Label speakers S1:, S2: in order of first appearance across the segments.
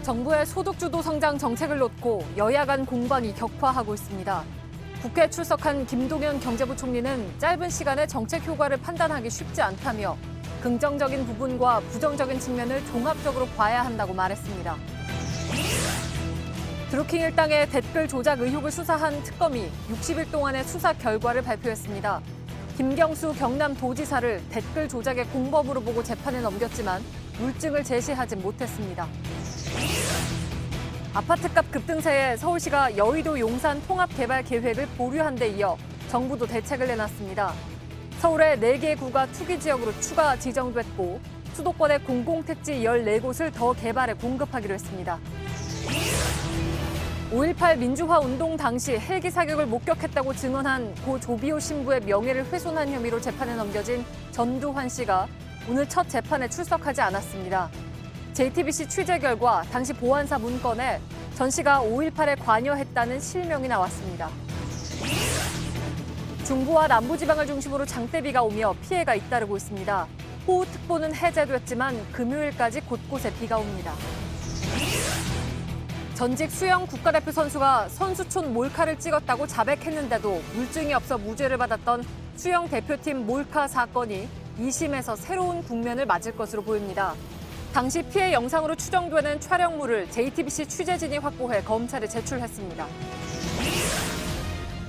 S1: 정부의 소득주도 성장 정책을 놓고 여야 간 공방이 격화하고 있습니다. 국회에 출석한 김동연 경제부총리는 짧은 시간에 정책 효과를 판단하기 쉽지 않다며 긍정적인 부분과 부정적인 측면을 종합적으로 봐야 한다고 말했습니다. 드루킹 일당의 댓글 조작 의혹을 수사한 특검이 60일 동안의 수사 결과를 발표했습니다. 김경수 경남도지사를 댓글 조작의 공범으로 보고 재판에 넘겼지만 물증을 제시하지 못했습니다. 아파트값 급등세에 서울시가 여의도 용산 통합개발 계획을 보류한 데 이어 정부도 대책을 내놨습니다. 서울의 4개 구가 투기지역으로 추가 지정됐고 수도권의 공공택지 14곳을 더 개발해 공급하기로 했습니다. 5.18 민주화 운동 당시 헬기 사격을 목격했다고 증언한 고 조비오 신부의 명예를 훼손한 혐의로 재판에 넘겨진 전두환 씨가 오늘 첫 재판에 출석하지 않았습니다. JTBC 취재 결과 당시 보안사 문건에 전 씨가 5.18에 관여했다는 실명이 나왔습니다. 중부와 남부지방을 중심으로 장대비가 오며 피해가 잇따르고 있습니다. 호우특보는 해제됐지만 금요일까지 곳곳에 비가 옵니다. 전직 수영 국가대표 선수가 선수촌 몰카를 찍었다고 자백했는데도 물증이 없어 무죄를 받았던 수영 대표팀 몰카 사건이 2심에서 새로운 국면을 맞을 것으로 보입니다. 당시 피해 영상으로 추정되는 촬영물을 JTBC 취재진이 확보해 검찰에 제출했습니다.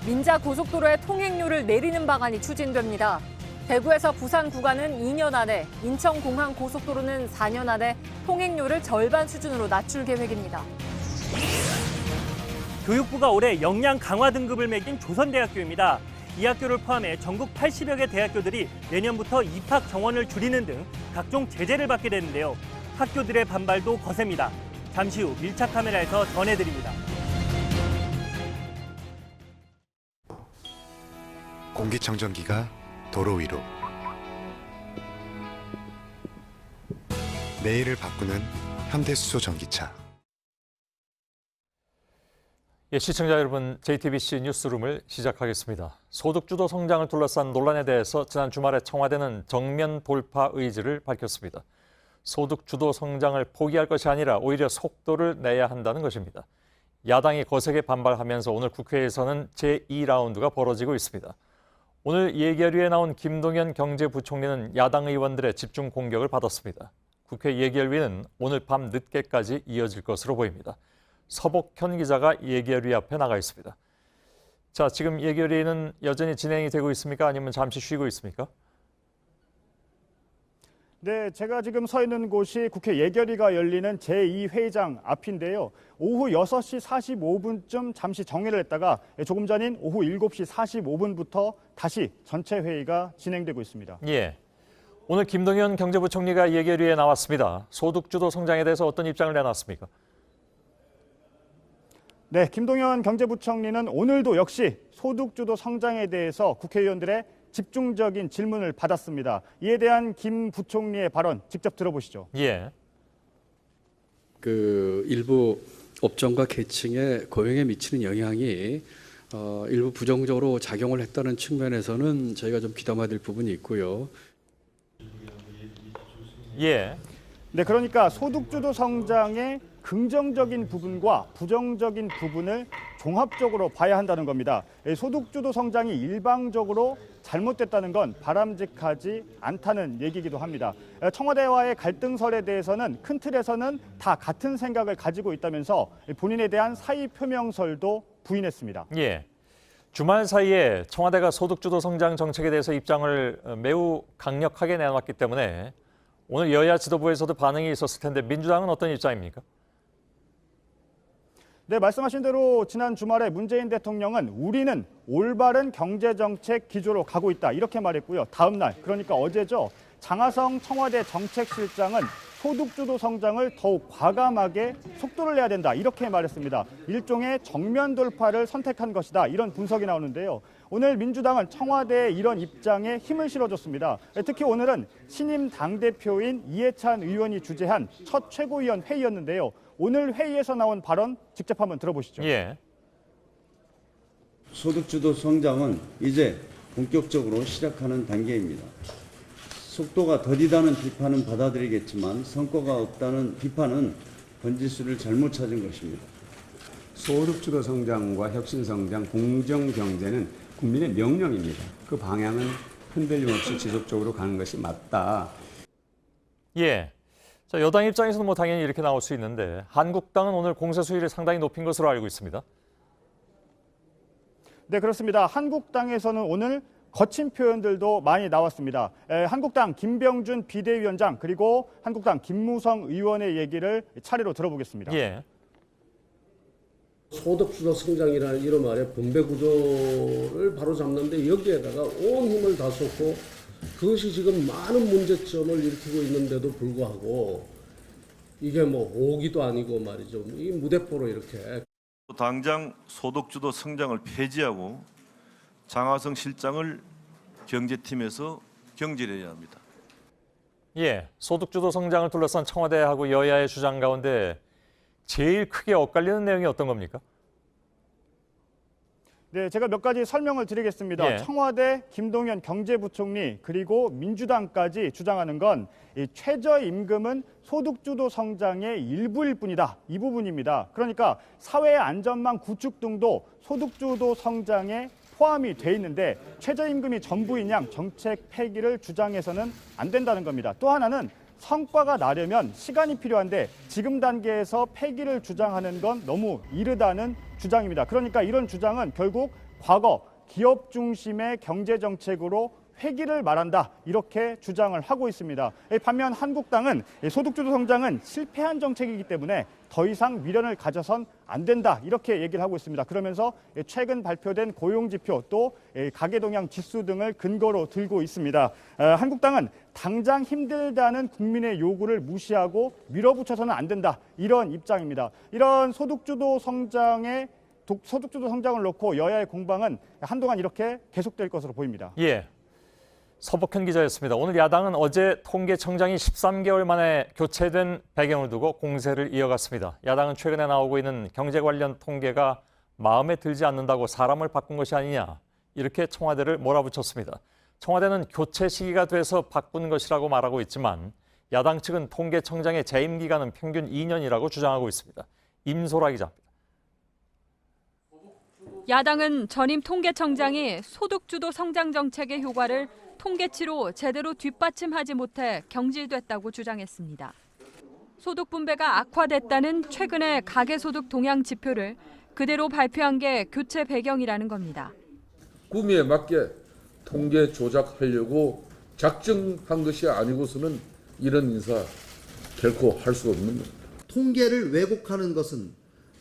S1: 민자 고속도로의 통행료를 내리는 방안이 추진됩니다. 대구에서 부산 구간은 2년 안에, 인천공항 고속도로는 4년 안에 통행료를 절반 수준으로 낮출 계획입니다.
S2: 교육부가 올해 역량 강화 등급을 매긴 조선대학교입니다. 이 학교를 포함해 전국 80여 개 대학교들이 내년부터 입학 정원을 줄이는 등 각종 제재를 받게 되는데요. 학교들의 반발도 거셉니다. 잠시 후 밀착 카메라에서 전해드립니다.
S3: 공기청정기가 도로 위로. 내일을 바꾸는 현대수소 전기차.
S4: 예, 시청자 여러분, JTBC 뉴스룸을 시작하겠습니다. 소득주도 성장을 둘러싼 논란에 대해서 지난 주말에 청와대는 정면 돌파 의지를 밝혔습니다. 소득주도 성장을 포기할 것이 아니라 오히려 속도를 내야 한다는 것입니다. 야당이 거세게 반발하면서 오늘 국회에서는 제2라운드가 벌어지고 있습니다. 오늘 예결위에 나온 김동연 경제부총리는 야당 의원들의 집중 공격을 받았습니다. 국회 예결위는 오늘 밤 늦게까지 이어질 것으로 보입니다. 서복현 기자가 예결위 앞에 나가 있습니다. 자, 지금 예결위는 여전히 진행이 되고 있습니까? 아니면 잠시 쉬고 있습니까?
S5: 네, 제가 지금 서 있는 곳이 국회 예결위가 열리는 제2회의장 앞인데요. 오후 6시 45분쯤 잠시 정회를 했다가 조금 전인 오후 7시 45분부터 다시 전체 회의가 진행되고 있습니다.
S4: 예. 오늘 김동연 경제부총리가 예결위에 나왔습니다. 소득주도 성장에 대해서 어떤 입장을 내놨습니까?
S5: 네, 김동연 경제부총리는 오늘도 역시 소득주도 성장에 대해서 국회의원들의 집중적인 질문을 받았습니다. 이에 대한 김 부총리의 발언 직접 들어보시죠.
S4: 예.
S6: 일부 업종과 계층의 고용에 미치는 영향이 일부 부정적으로 작용을 했다는 측면에서는 저희가 좀 귀담아야 될 부분이 있고요.
S4: 예.
S5: 네, 그러니까 소득주도 성장의 긍정적인 부분과 부정적인 부분을 종합적으로 봐야 한다는 겁니다. 소득주도 성장이 일방적으로 잘못됐다는 건 바람직하지 않다는 얘기이기도 합니다. 청와대와의 갈등설에 대해서는 큰 틀에서는 다 같은 생각을 가지고 있다면서 본인에 대한 사의 표명설도 부인했습니다.
S4: 예. 주말 사이에 청와대가 소득주도 성장 정책에 대해서 입장을 매우 강력하게 내놨기 때문에 오늘 여야 지도부에서도 반응이 있었을 텐데 민주당은 어떤 입장입니까?
S5: 네, 말씀하신 대로 지난 주말에 문재인 대통령은 우리는 올바른 경제정책 기조로 가고 있다 이렇게 말했고요. 다음 날, 그러니까 어제죠. 장하성 청와대 정책실장은 소득주도 성장을 더욱 과감하게 속도를 내야 된다 이렇게 말했습니다. 일종의 정면 돌파를 선택한 것이다 이런 분석이 나오는데요. 오늘 민주당은 청와대의 이런 입장에 힘을 실어줬습니다. 특히 오늘은 신임 당대표인 이해찬 의원이 주재한 첫 최고위원 회의였는데요. 오늘 회의에서 나온 발언 직접 한번 들어보시죠.
S4: 예.
S7: 소득주도 성장은 이제 본격적으로 시작하는 단계입니다. 속도가 더디다는 비판은 받아들이겠지만 성과가 없다는 비판은 번지수를 잘못 찾은 것입니다.
S8: 소득주도 성장과 혁신성장, 공정경제는 국민의 명령입니다. 그 방향은 흔들림없이 지속적으로 가는 것이 맞다.
S4: 예. 자, 여당 입장에서는 뭐 당연히 이렇게 나올 수 있는데 한국당은 오늘 공세 수위를 상당히 높인 것으로 알고 있습니다.
S5: 네, 그렇습니다. 한국당에서는 오늘 거친 표현들도 많이 나왔습니다. 한국당 김병준 비대위원장 그리고 한국당 김무성 의원의 얘기를 차례로 들어보겠습니다.
S4: 예.
S9: 소득주도 성장이라는 이름 아래 분배 구조를 바로잡는데 여기에다가 온 힘을 다 쏟고 그것이 지금 많은 문제점을 일으키고 있는데도 불구하고 이게 뭐 오기도 아니고 말이죠. 이 무대포로 이렇게.
S10: 당장 소득주도 성장을 폐지하고 장하성 실장을 경제팀에서 경질해야 합니다.
S4: 예. 소득주도 성장을 둘러싼 청와대하고 여야의 주장 가운데 제일 크게 엇갈리는 내용이 어떤 겁니까?
S5: 네, 제가 몇 가지 설명을 드리겠습니다.
S4: 예.
S5: 청와대 김동연 경제부총리 그리고 민주당까지 주장하는 건 이 최저임금은 소득주도 성장의 일부일 뿐이다. 이 부분입니다. 그러니까 사회 안전망 구축 등도 소득주도 성장에 포함이 돼 있는데 최저임금이 전부인 양 정책 폐기를 주장해서는 안 된다는 겁니다. 또 하나는 성과가 나려면 시간이 필요한데 지금 단계에서 폐기를 주장하는 건 너무 이르다는 주장입니다. 그러니까 이런 주장은 결국 과거 기업 중심의 경제 정책으로 회귀를 말한다 이렇게 주장을 하고 있습니다. 반면 한국당은 소득주도 성장은 실패한 정책이기 때문에 더 이상 미련을 가져선 안 된다 이렇게 얘기를 하고 있습니다. 그러면서 최근 발표된 고용지표 또 가계동향 지수 등을 근거로 들고 있습니다. 한국당은 당장 힘들다는 국민의 요구를 무시하고 밀어붙여서는 안 된다 이런 입장입니다. 이런 소득주도 성장을 놓고 여야의 공방은 한동안 이렇게 계속될 것으로 보입니다.
S4: 예. 서복현 기자였습니다. 오늘 야당은 어제 통계청장이 13개월 만에 교체된 배경을 두고 공세를 이어갔습니다. 야당은 최근에 나오고 있는 경제 관련 통계가 마음에 들지 않는다고 사람을 바꾼 것이 아니냐 이렇게 청와대를 몰아붙였습니다. 청와대는 교체 시기가 돼서 바꾼 것이라고 말하고 있지만 야당 측은 통계청장의 재임 기간은 평균 2년이라고 주장하고 있습니다. 임소라 기자입니다.
S11: 야당은 전임 통계청장이 소득주도 성장 정책의 효과를 통계치로 제대로 뒷받침하지 못해 경질됐다고 주장했습니다. 소득 분배가 악화됐다는 최근의 가계소득 동향 지표를 그대로 발표한 게 교체 배경이라는 겁니다.
S12: 구미에 맞게 통계 조작하려고 작정한 것이 아니고서는 이런 인사 결코 할 수 없는 겁니다.
S13: 통계를 왜곡하는 것은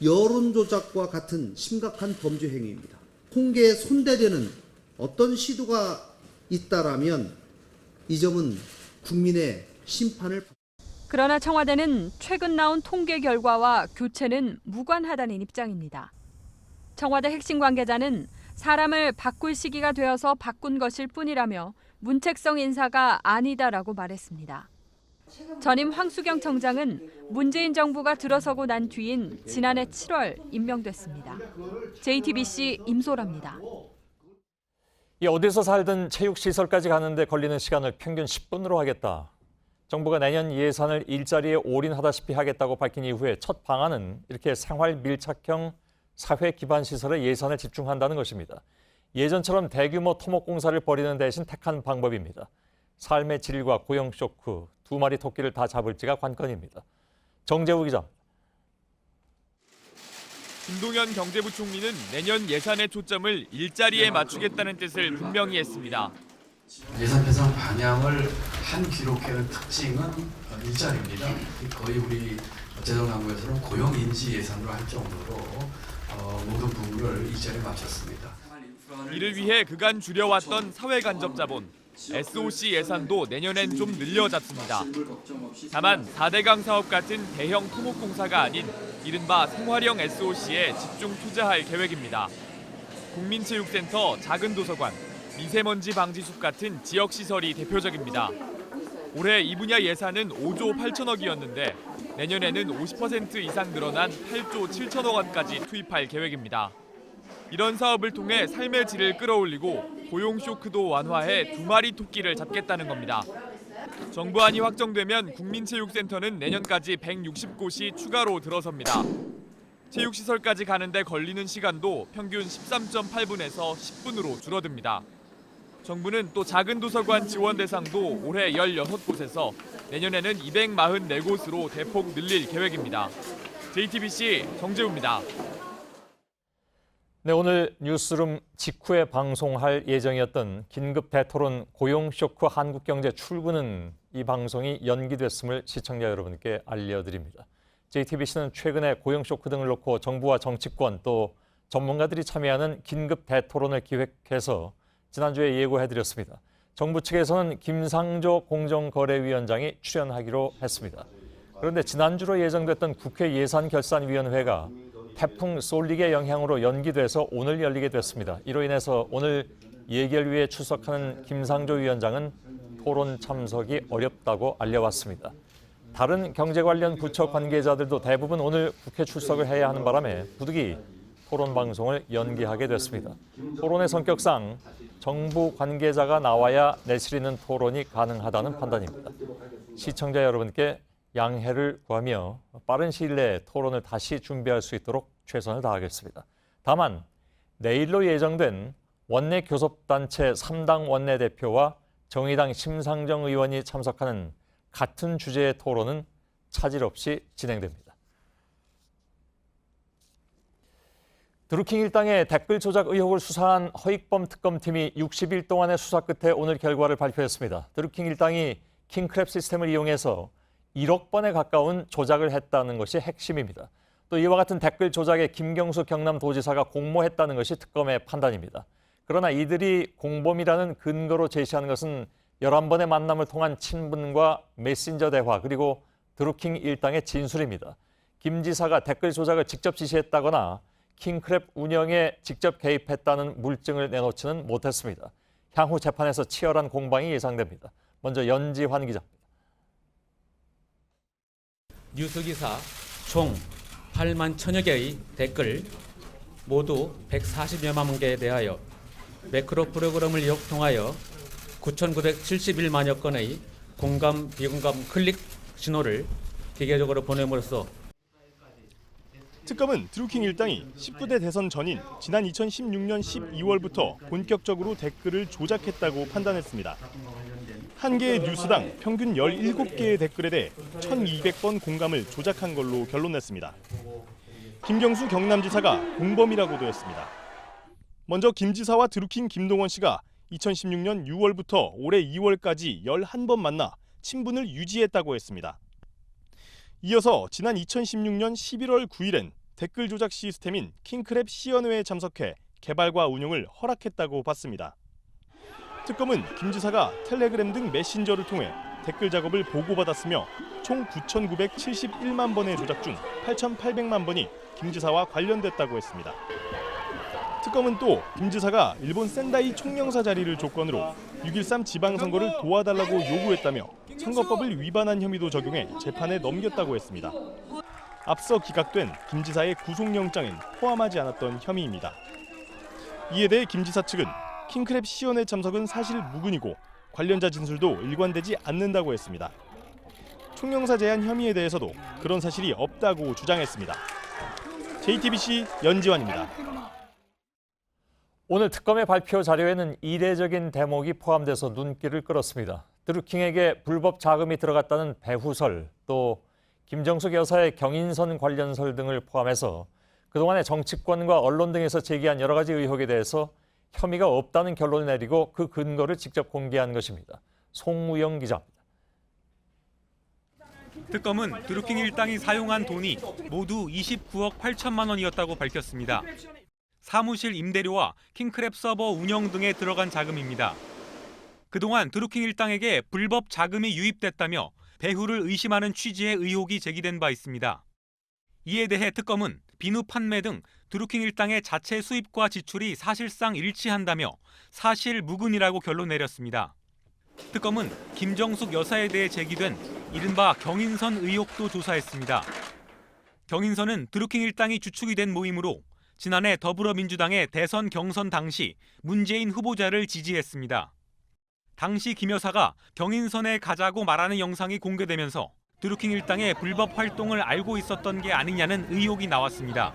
S13: 여론 조작과 같은 심각한 범죄 행위입니다. 통계에 손대려는 어떤 시도가 있다라면 이 점은 국민의 심판을.
S11: 그러나 청와대는 최근 나온 통계 결과와 교체는 무관하다는 입장입니다. 청와대 핵심 관계자는 사람을 바꿀 시기가 되어서 바꾼 것일 뿐이라며 문책성 인사가 아니다라고 말했습니다. 전임 황수경 청장은 문재인 정부가 들어서고 난 뒤인 지난해 7월 임명됐습니다. JTBC 임소라입니다.
S4: 어디서 살든 체육시설까지 가는데 걸리는 시간을 평균 10분으로 하겠다. 정부가 내년 예산을 일자리에 올인하다시피 하겠다고 밝힌 이후에 첫 방안은 이렇게 생활 밀착형 사회 기반 시설에 예산을 집중한다는 것입니다. 예전처럼 대규모 토목공사를 벌이는 대신 택한 방법입니다. 삶의 질과 고용 쇼크, 두 마리 토끼를 다 잡을지가 관건입니다. 정재우 기자.
S14: 김동연 경제부총리는 내년 예산의 초점을 일자리에 맞추겠다는 뜻을 분명히 했습니다.
S15: 예산 편성 방향을 한 기록해는 특징은 일자리입니다. 거의 우리 재정당국에서는 고용인지 예산으로 할 정도로 모든 부분을 일자리에 맞췄습니다.
S14: 이를 위해 그간 줄여왔던 사회간접자본 SOC 예산도 내년엔 좀 늘려잡습니다. 다만 4대강 사업 같은 대형 토목공사가 아닌 이른바 생활형 SOC에 집중 투자할 계획입니다. 국민체육센터, 작은 도서관, 미세먼지 방지숲 같은 지역시설이 대표적입니다. 올해 이 분야 예산은 5조 8천억이었는데 내년에는 50% 이상 늘어난 8조 7천억 원까지 투입할 계획입니다. 이런 사업을 통해 삶의 질을 끌어올리고 고용 쇼크도 완화해 두 마리 토끼를 잡겠다는 겁니다. 정부안이 확정되면 국민체육센터는 내년까지 160곳이 추가로 들어섭니다. 체육시설까지 가는데 걸리는 시간도 평균 13.8분에서 10분으로 줄어듭니다. 정부는 또 작은 도서관 지원 대상도 올해 16곳에서 내년에는 244곳으로 대폭 늘릴 계획입니다. JTBC 정재우입니다.
S4: 네, 오늘 뉴스룸 직후에 방송할 예정이었던 긴급 대토론 고용쇼크 한국경제 출구는 이 방송이 연기됐음을 시청자 여러분께 알려드립니다. JTBC는 최근에 고용쇼크 등을 놓고 정부와 정치권 또 전문가들이 참여하는 긴급 대토론을 기획해서 지난주에 예고해드렸습니다. 정부 측에서는 김상조 공정거래위원장이 출연하기로 했습니다. 그런데 지난주로 예정됐던 국회 예산결산위원회가 태풍 솔릭의 영향으로 연기돼서 오늘 열리게 됐습니다. 이로 인해서 오늘 예결위에 출석하는 김상조 위원장은 토론 참석이 어렵다고 알려왔습니다. 다른 경제 관련 부처 관계자들도 대부분 오늘 국회 출석을 해야 하는 바람에 부득이 토론 방송을 연기하게 됐습니다. 토론의 성격상 정부 관계자가 나와야 내실 있는 토론이 가능하다는 판단입니다. 시청자 여러분께 양해를 구하며 빠른 시일 내에 토론을 다시 준비할 수 있도록 최선을 다하겠습니다. 다만 내일로 예정된 원내 교섭단체 3당 원내대표와 정의당 심상정 의원이 참석하는 같은 주제의 토론은 차질 없이 진행됩니다. 드루킹 일당의 댓글 조작 의혹을 수사한 허익범 특검팀이 60일 동안의 수사 끝에 오늘 결과를 발표했습니다. 드루킹 일당이 킹크랩 시스템을 이용해서 1억 번에 가까운 조작을 했다는 것이 핵심입니다. 또 이와 같은 댓글 조작에 김경수 경남도지사가 공모했다는 것이 특검의 판단입니다. 그러나 이들이 공범이라는 근거로 제시하는 것은 11번의 만남을 통한 친분과 메신저 대화 그리고 드루킹 일당의 진술입니다. 김 지사가 댓글 조작을 직접 지시했다거나 킹크랩 운영에 직접 개입했다는 물증을 내놓지는 못했습니다. 향후 재판에서 치열한 공방이 예상됩니다. 먼저 연지환 기자입니다.
S16: 뉴스기사 총 8만 천여 개의 댓글 모두 140여만 개에 대하여 매크로 프로그램을 통하여 9,971만여 건의 공감, 비공감, 클릭 신호를 기계적으로 보냄으로써
S5: 특검은 드루킹 일당이 19대 대선 전인 지난 2016년 12월부터 본격적으로 댓글을 조작했다고 판단했습니다. 한 개의 뉴스당 평균 17개의 댓글에 대해 1,200번 공감을 조작한 걸로 결론냈습니다. 김경수 경남지사가 공범이라고도 했습니다. 먼저 김 지사와 드루킹 김동원 씨가 2016년 6월부터 올해 2월까지 11번 만나 친분을 유지했다고 했습니다. 이어서 지난 2016년 11월 9일엔 댓글 조작 시스템인 킹크랩 시연회에 참석해 개발과 운용을 허락했다고 봤습니다. 특검은 김 지사가 텔레그램 등 메신저를 통해 댓글 작업을 보고받았으며 총 9,971만 번의 조작 중 8,800만 번이 김 지사와 관련됐다고 했습니다. 특검은 또 김 지사가 일본 센다이 총영사 자리를 조건으로 6.13 지방선거를 도와달라고 요구했다며 선거법을 위반한 혐의도 적용해 재판에 넘겼다고 했습니다. 앞서 기각된 김 지사의 구속영장엔 포함하지 않았던 혐의입니다. 이에 대해 김 지사 측은 킹크랩 시연회 참석은 사실 무근이고 관련자 진술도 일관되지 않는다고 했습니다. 총영사 제한 혐의에 대해서도 그런 사실이 없다고 주장했습니다. JTBC 연지환입니다.
S4: 오늘 특검의 발표 자료에는 이례적인 대목이 포함돼서 눈길을 끌었습니다. 드루킹에게 불법 자금이 들어갔다는 배후설, 또 김정숙 여사의 경인선 관련설 등을 포함해서 그동안의 정치권과 언론 등에서 제기한 여러 가지 의혹에 대해서 혐의가 없다는 결론을 내리고 그 근거를 직접 공개한 것입니다. 송우영 기자입니다.
S17: 특검은 드루킹 일당이 사용한 돈이 모두 29억 8천만 원이었다고 밝혔습니다. 사무실 임대료와 킹크랩 서버 운영 등에 들어간 자금입니다. 그동안 드루킹 일당에게 불법 자금이 유입됐다며 배후를 의심하는 취지의 의혹이 제기된 바 있습니다. 이에 대해 특검은 비누 판매 등 드루킹 일당의 자체 수입과 지출이 사실상 일치한다며 사실 무근이라고 결론 내렸습니다. 특검은 김정숙 여사에 대해 제기된 이른바 경인선 의혹도 조사했습니다. 경인선은 드루킹 일당이 주축이 된 모임으로 지난해 더불어민주당의 대선 경선 당시 문재인 후보자를 지지했습니다. 당시 김 여사가 경인선에 가자고 말하는 영상이 공개되면서 드루킹 일당의 불법 활동을 알고 있었던 게 아니냐는 의혹이 나왔습니다.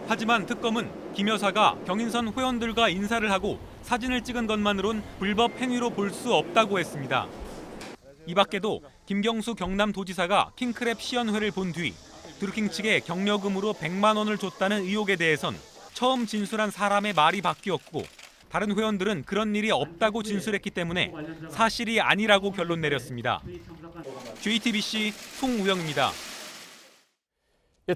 S17: 하지만 특검은 김 여사가 경인선 회원들과 인사를 하고 사진을 찍은 것만으론 불법 행위로 볼 수 없다고 했습니다. 이 밖에도 김경수 경남도지사가 킹크랩 시연회를 본 뒤 드루킹 측에 격려금으로 100만 원을 줬다는 의혹에 대해선 처음 진술한 사람의 말이 바뀌었고 다른 회원들은 그런 일이 없다고 진술했기 때문에 사실이 아니라고 결론 내렸습니다. JTBC 송우영입니다.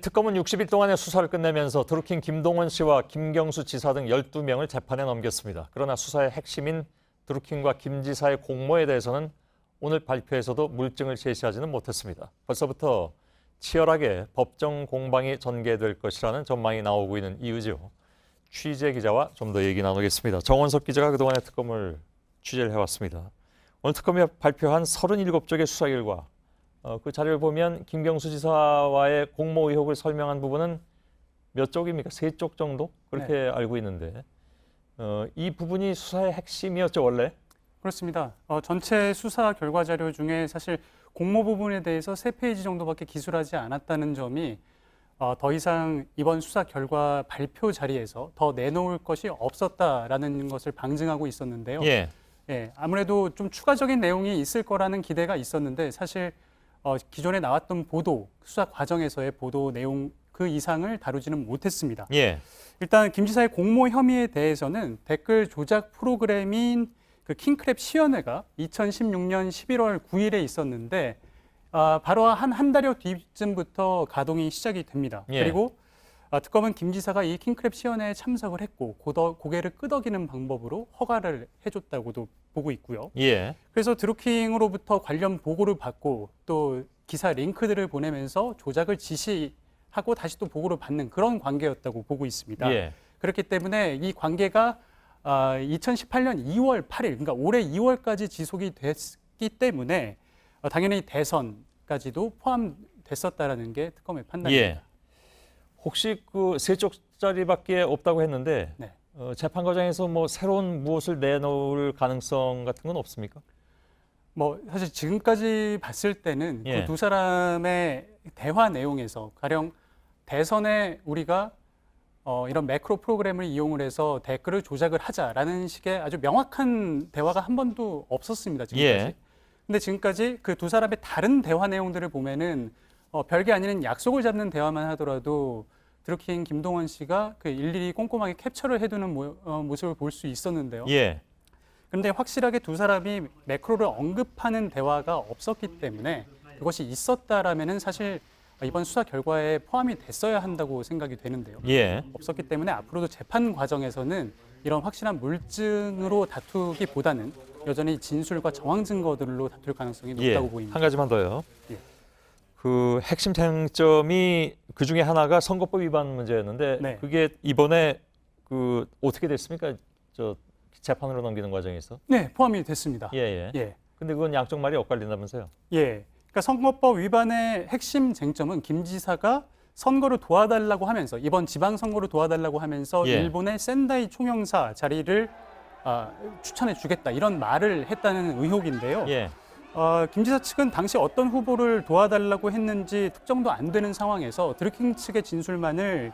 S4: 특검은 60일 동안의 수사를 끝내면서 드루킹 김동원 씨와 김경수 지사 등 12명을 재판에 넘겼습니다. 그러나 수사의 핵심인 드루킹과 김 지사의 공모에 대해서는 오늘 발표에서도 물증을 제시하지는 못했습니다. 벌써부터 치열하게 법정 공방이 전개될 것이라는 전망이 나오고 있는 이유죠. 취재 기자와 좀 더 얘기 나누겠습니다. 정원석 기자가 그동안의 특검을 취재를 해왔습니다. 오늘 특검이 발표한 37쪽의 수사 결과, 그 자료를 보면 김경수 지사와의 공모 의혹을 설명한 부분은 몇 쪽입니까? 3쪽 정도? 그렇게 알고 있는데 이 부분이 수사의 핵심이었죠, 원래?
S18: 그렇습니다. 전체 수사 결과 자료 중에 사실 공모 부분에 대해서 3페이지 정도밖에 기술하지 않았다는 점이 더 이상 이번 수사 결과 발표 자리에서 더 내놓을 것이 없었다라는 것을 방증하고 있었는데요.
S4: 예.
S18: 예, 아무래도 좀 추가적인 내용이 있을 거라는 기대가 있었는데 사실 기존에 나왔던 보도, 수사 과정에서의 보도 내용 그 이상을 다루지는 못했습니다.
S4: 예.
S18: 일단 김 지사의 공모 혐의에 대해서는 댓글 조작 프로그램인 그 킹크랩 시연회가 2016년 11월 9일에 있었는데 바로 한 달여 뒤쯤부터 가동이 시작이 됩니다.
S4: 예.
S18: 그리고 특검은 김 지사가 이 킹크랩 시연회에 참석을 했고 고개를 끄덕이는 방법으로 허가를 해줬다고도 보고 있고요.
S4: 예.
S18: 그래서 드루킹으로부터 관련 보고를 받고 또 기사 링크들을 보내면서 조작을 지시하고 다시 또 보고를 받는 그런 관계였다고 보고 있습니다.
S4: 예.
S18: 그렇기 때문에 이 관계가 2018년 2월 8일, 그러니까 올해 2월까지 지속이 됐기 때문에 당연히 대선까지도 포함됐었다라는 게 특검의 판단입니다.
S4: 예. 혹시 그 3쪽짜리밖에 없다고 했는데
S18: 네.
S4: 재판 과정에서 뭐 새로운 무엇을 내놓을 가능성 같은 건 없습니까?
S18: 뭐 사실 지금까지 봤을 때는
S4: 예.
S18: 그 두 사람의 대화 내용에서 가령 대선에 우리가 이런 매크로 프로그램을 이용을 해서 댓글을 조작을 하자라는 식의 아주 명확한 대화가 한 번도 없었습니다. 지금까지.
S4: 예.
S18: 근데 지금까지 그 두 사람의 다른 대화 내용들을 보면은 별게 아닌 약속을 잡는 대화만 하더라도 드루킹 김동원 씨가 그 일일이 꼼꼼하게 캡처를 해두는 모습을 볼 수 있었는데요.
S4: 예.
S18: 그런데 확실하게 두 사람이 매크로를 언급하는 대화가 없었기 때문에 그것이 있었다라면은 사실 이번 수사 결과에 포함이 됐어야 한다고 생각이 되는데요.
S4: 예.
S18: 없었기 때문에 앞으로도 재판 과정에서는 이런 확실한 물증으로 다투기보다는 여전히 진술과 정황 증거들로 다툴 가능성이 높다고 보입니다.
S4: 한 가지만 더요.
S18: 예.
S4: 그 핵심 쟁점이 그 중에 하나가 선거법 위반 문제였는데
S18: 네.
S4: 그게 이번에 그 어떻게 됐습니까? 저 재판으로 넘기는 과정에서?
S18: 네, 포함이 됐습니다.
S4: 예.
S18: 예.
S4: 근데 그건 양쪽 말이 엇갈린다면서요?
S18: 예. 그러니까 선거법 위반의 핵심 쟁점은 김 지사가 선거를 도와달라고 하면서 이번 지방선거를 도와달라고 하면서
S4: 예.
S18: 일본의 센다이 총영사 자리를 추천해 주겠다 이런 말을 했다는 의혹인데요.
S4: 예.
S18: 김 지사 측은 당시 어떤 후보를 도와달라고 했는지 특정도 안 되는 상황에서 드루킹 측의 진술만을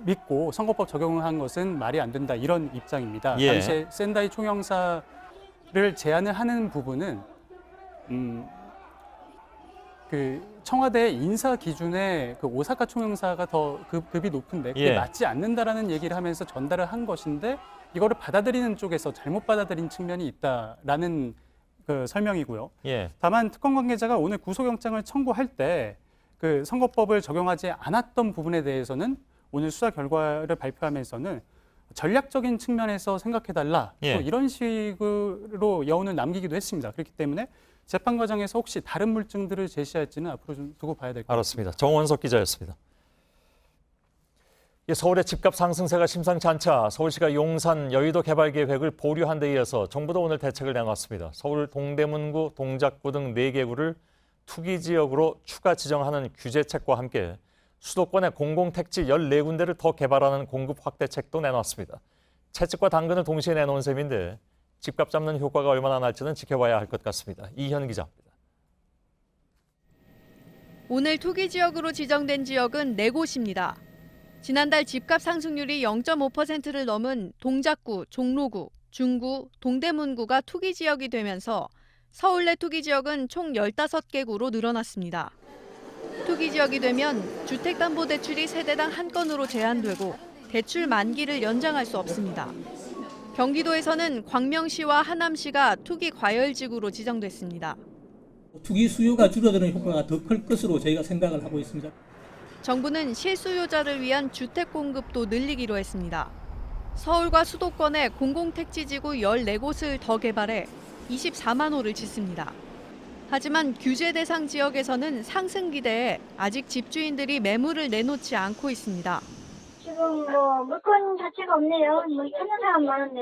S18: 믿고 선거법 적용을 한 것은 말이 안 된다 이런 입장입니다.
S4: 예.
S18: 당시에 센다이 총영사를 제안을 하는 부분은 그 청와대 인사 기준에 그 오사카 총영사가 더 급이 높은데 그게
S4: 예.
S18: 맞지 않는다라는 얘기를 하면서 전달을 한 것인데 이거를 받아들이는 쪽에서 잘못 받아들인 측면이 있다라는 그 설명이고요.
S4: 예.
S18: 다만 특검 관계자가 오늘 구속영장을 청구할 때 그 선거법을 적용하지 않았던 부분에 대해서는 오늘 수사 결과를 발표하면서는 전략적인 측면에서 생각해달라
S4: 예.
S18: 또 이런 식으로 여운을 남기기도 했습니다. 그렇기 때문에 재판 과정에서 혹시 다른 물증들을 제시할지는 앞으로 좀 두고 봐야 될 것 같습니다.
S4: 알았습니다. 정원석 기자였습니다. 서울의 집값 상승세가 심상치 않자 서울시가 용산 여의도 개발 계획을 보류한 데 이어서 정부도 오늘 대책을 내놨습니다. 서울 동대문구, 동작구 등 4개구를 투기지역으로 추가 지정하는 규제책과 함께 수도권의 공공택지 14군데를 더 개발하는 공급 확대책도 내놨습니다. 채찍과 당근을 동시에 내놓은 셈인데 집값 잡는 효과가 얼마나 날지는 지켜봐야 할 것 같습니다. 이현 기자입니다.
S19: 오늘 투기 지역으로 지정된 지역은 4곳입니다. 지난달 집값 상승률이 0.5%를 넘은 동작구, 종로구, 중구, 동대문구가 투기 지역이 되면서 서울 내 투기 지역은 총 15개 구로 늘어났습니다. 투기 지역이 되면 주택담보대출이 세대당 한 건으로 제한되고 대출 만기를 연장할 수 없습니다. 경기도에서는 광명시와 하남시가 투기 과열지구로 지정됐습니다.
S20: 투기 수요가 줄어드는 효과가 더 클 것으로 저희가 생각을 하고 있습니다.
S19: 정부는 실수요자를 위한 주택 공급도 늘리기로 했습니다. 서울과 수도권에 공공택지지구 14곳을 더 개발해 24만 호를 짓습니다. 하지만 규제 대상 지역에서는 상승 기대에 아직 집주인들이 매물을 내놓지 않고 있습니다.
S21: 지금 물건 자체가 없네요. 찾는 사람 많은데.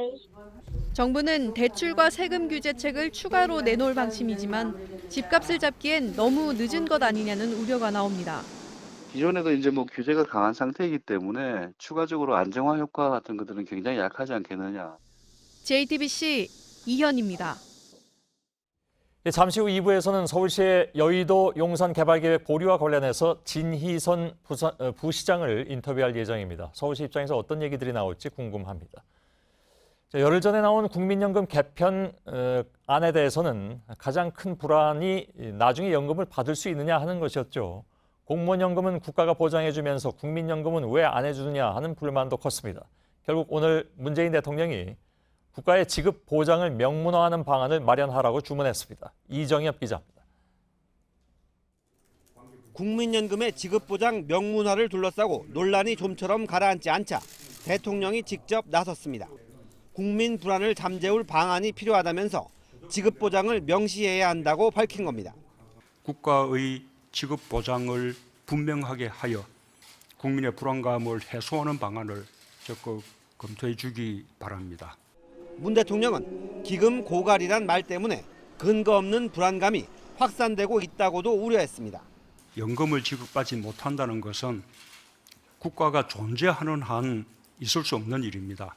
S19: 정부는 대출과 세금 규제책을 추가로 내놓을 방침이지만 집값을 잡기엔 너무 늦은 것 아니냐는 우려가 나옵니다.
S22: 기존에도 이제 규제가 강한 상태이기 때문에 추가적으로 안정화 효과 같은 것들은 굉장히 약하지 않겠느냐.
S19: JTBC 이현입니다.
S4: 잠시 후 2부에서는 서울시의 여의도 용산 개발계획 보류와 관련해서 진희선 부시장을 인터뷰할 예정입니다. 서울시 입장에서 어떤 얘기들이 나올지 궁금합니다. 열흘 전에 나온 국민연금 개편안에 대해서는 가장 큰 불안이 나중에 연금을 받을 수 있느냐 하는 것이었죠. 공무원연금은 국가가 보장해주면서 국민연금은 왜 안 해주느냐 하는 불만도 컸습니다. 결국 오늘 문재인 대통령이 국가의 지급 보장을 명문화하는 방안을 마련하라고 주문했습니다. 이정엽 기자입니다.
S23: 국민연금의 지급보장 명문화를 둘러싸고 논란이 좀처럼 가라앉지 않자 대통령이 직접 나섰습니다. 국민 불안을 잠재울 방안이 필요하다면서 지급보장을 명시해야 한다고 밝힌 겁니다.
S24: 국가의 지급보장을 분명하게 하여 국민의 불안감을 해소하는 방안을 적극 검토해 주기 바랍니다.
S23: 문 대통령은 기금 고갈이란 말 때문에 근거 없는 불안감이 확산되고 있다고도 우려했습니다.
S24: 연금을 지급받지 못한다는 것은 국가가 존재하는 한 있을 수 없는 일입니다.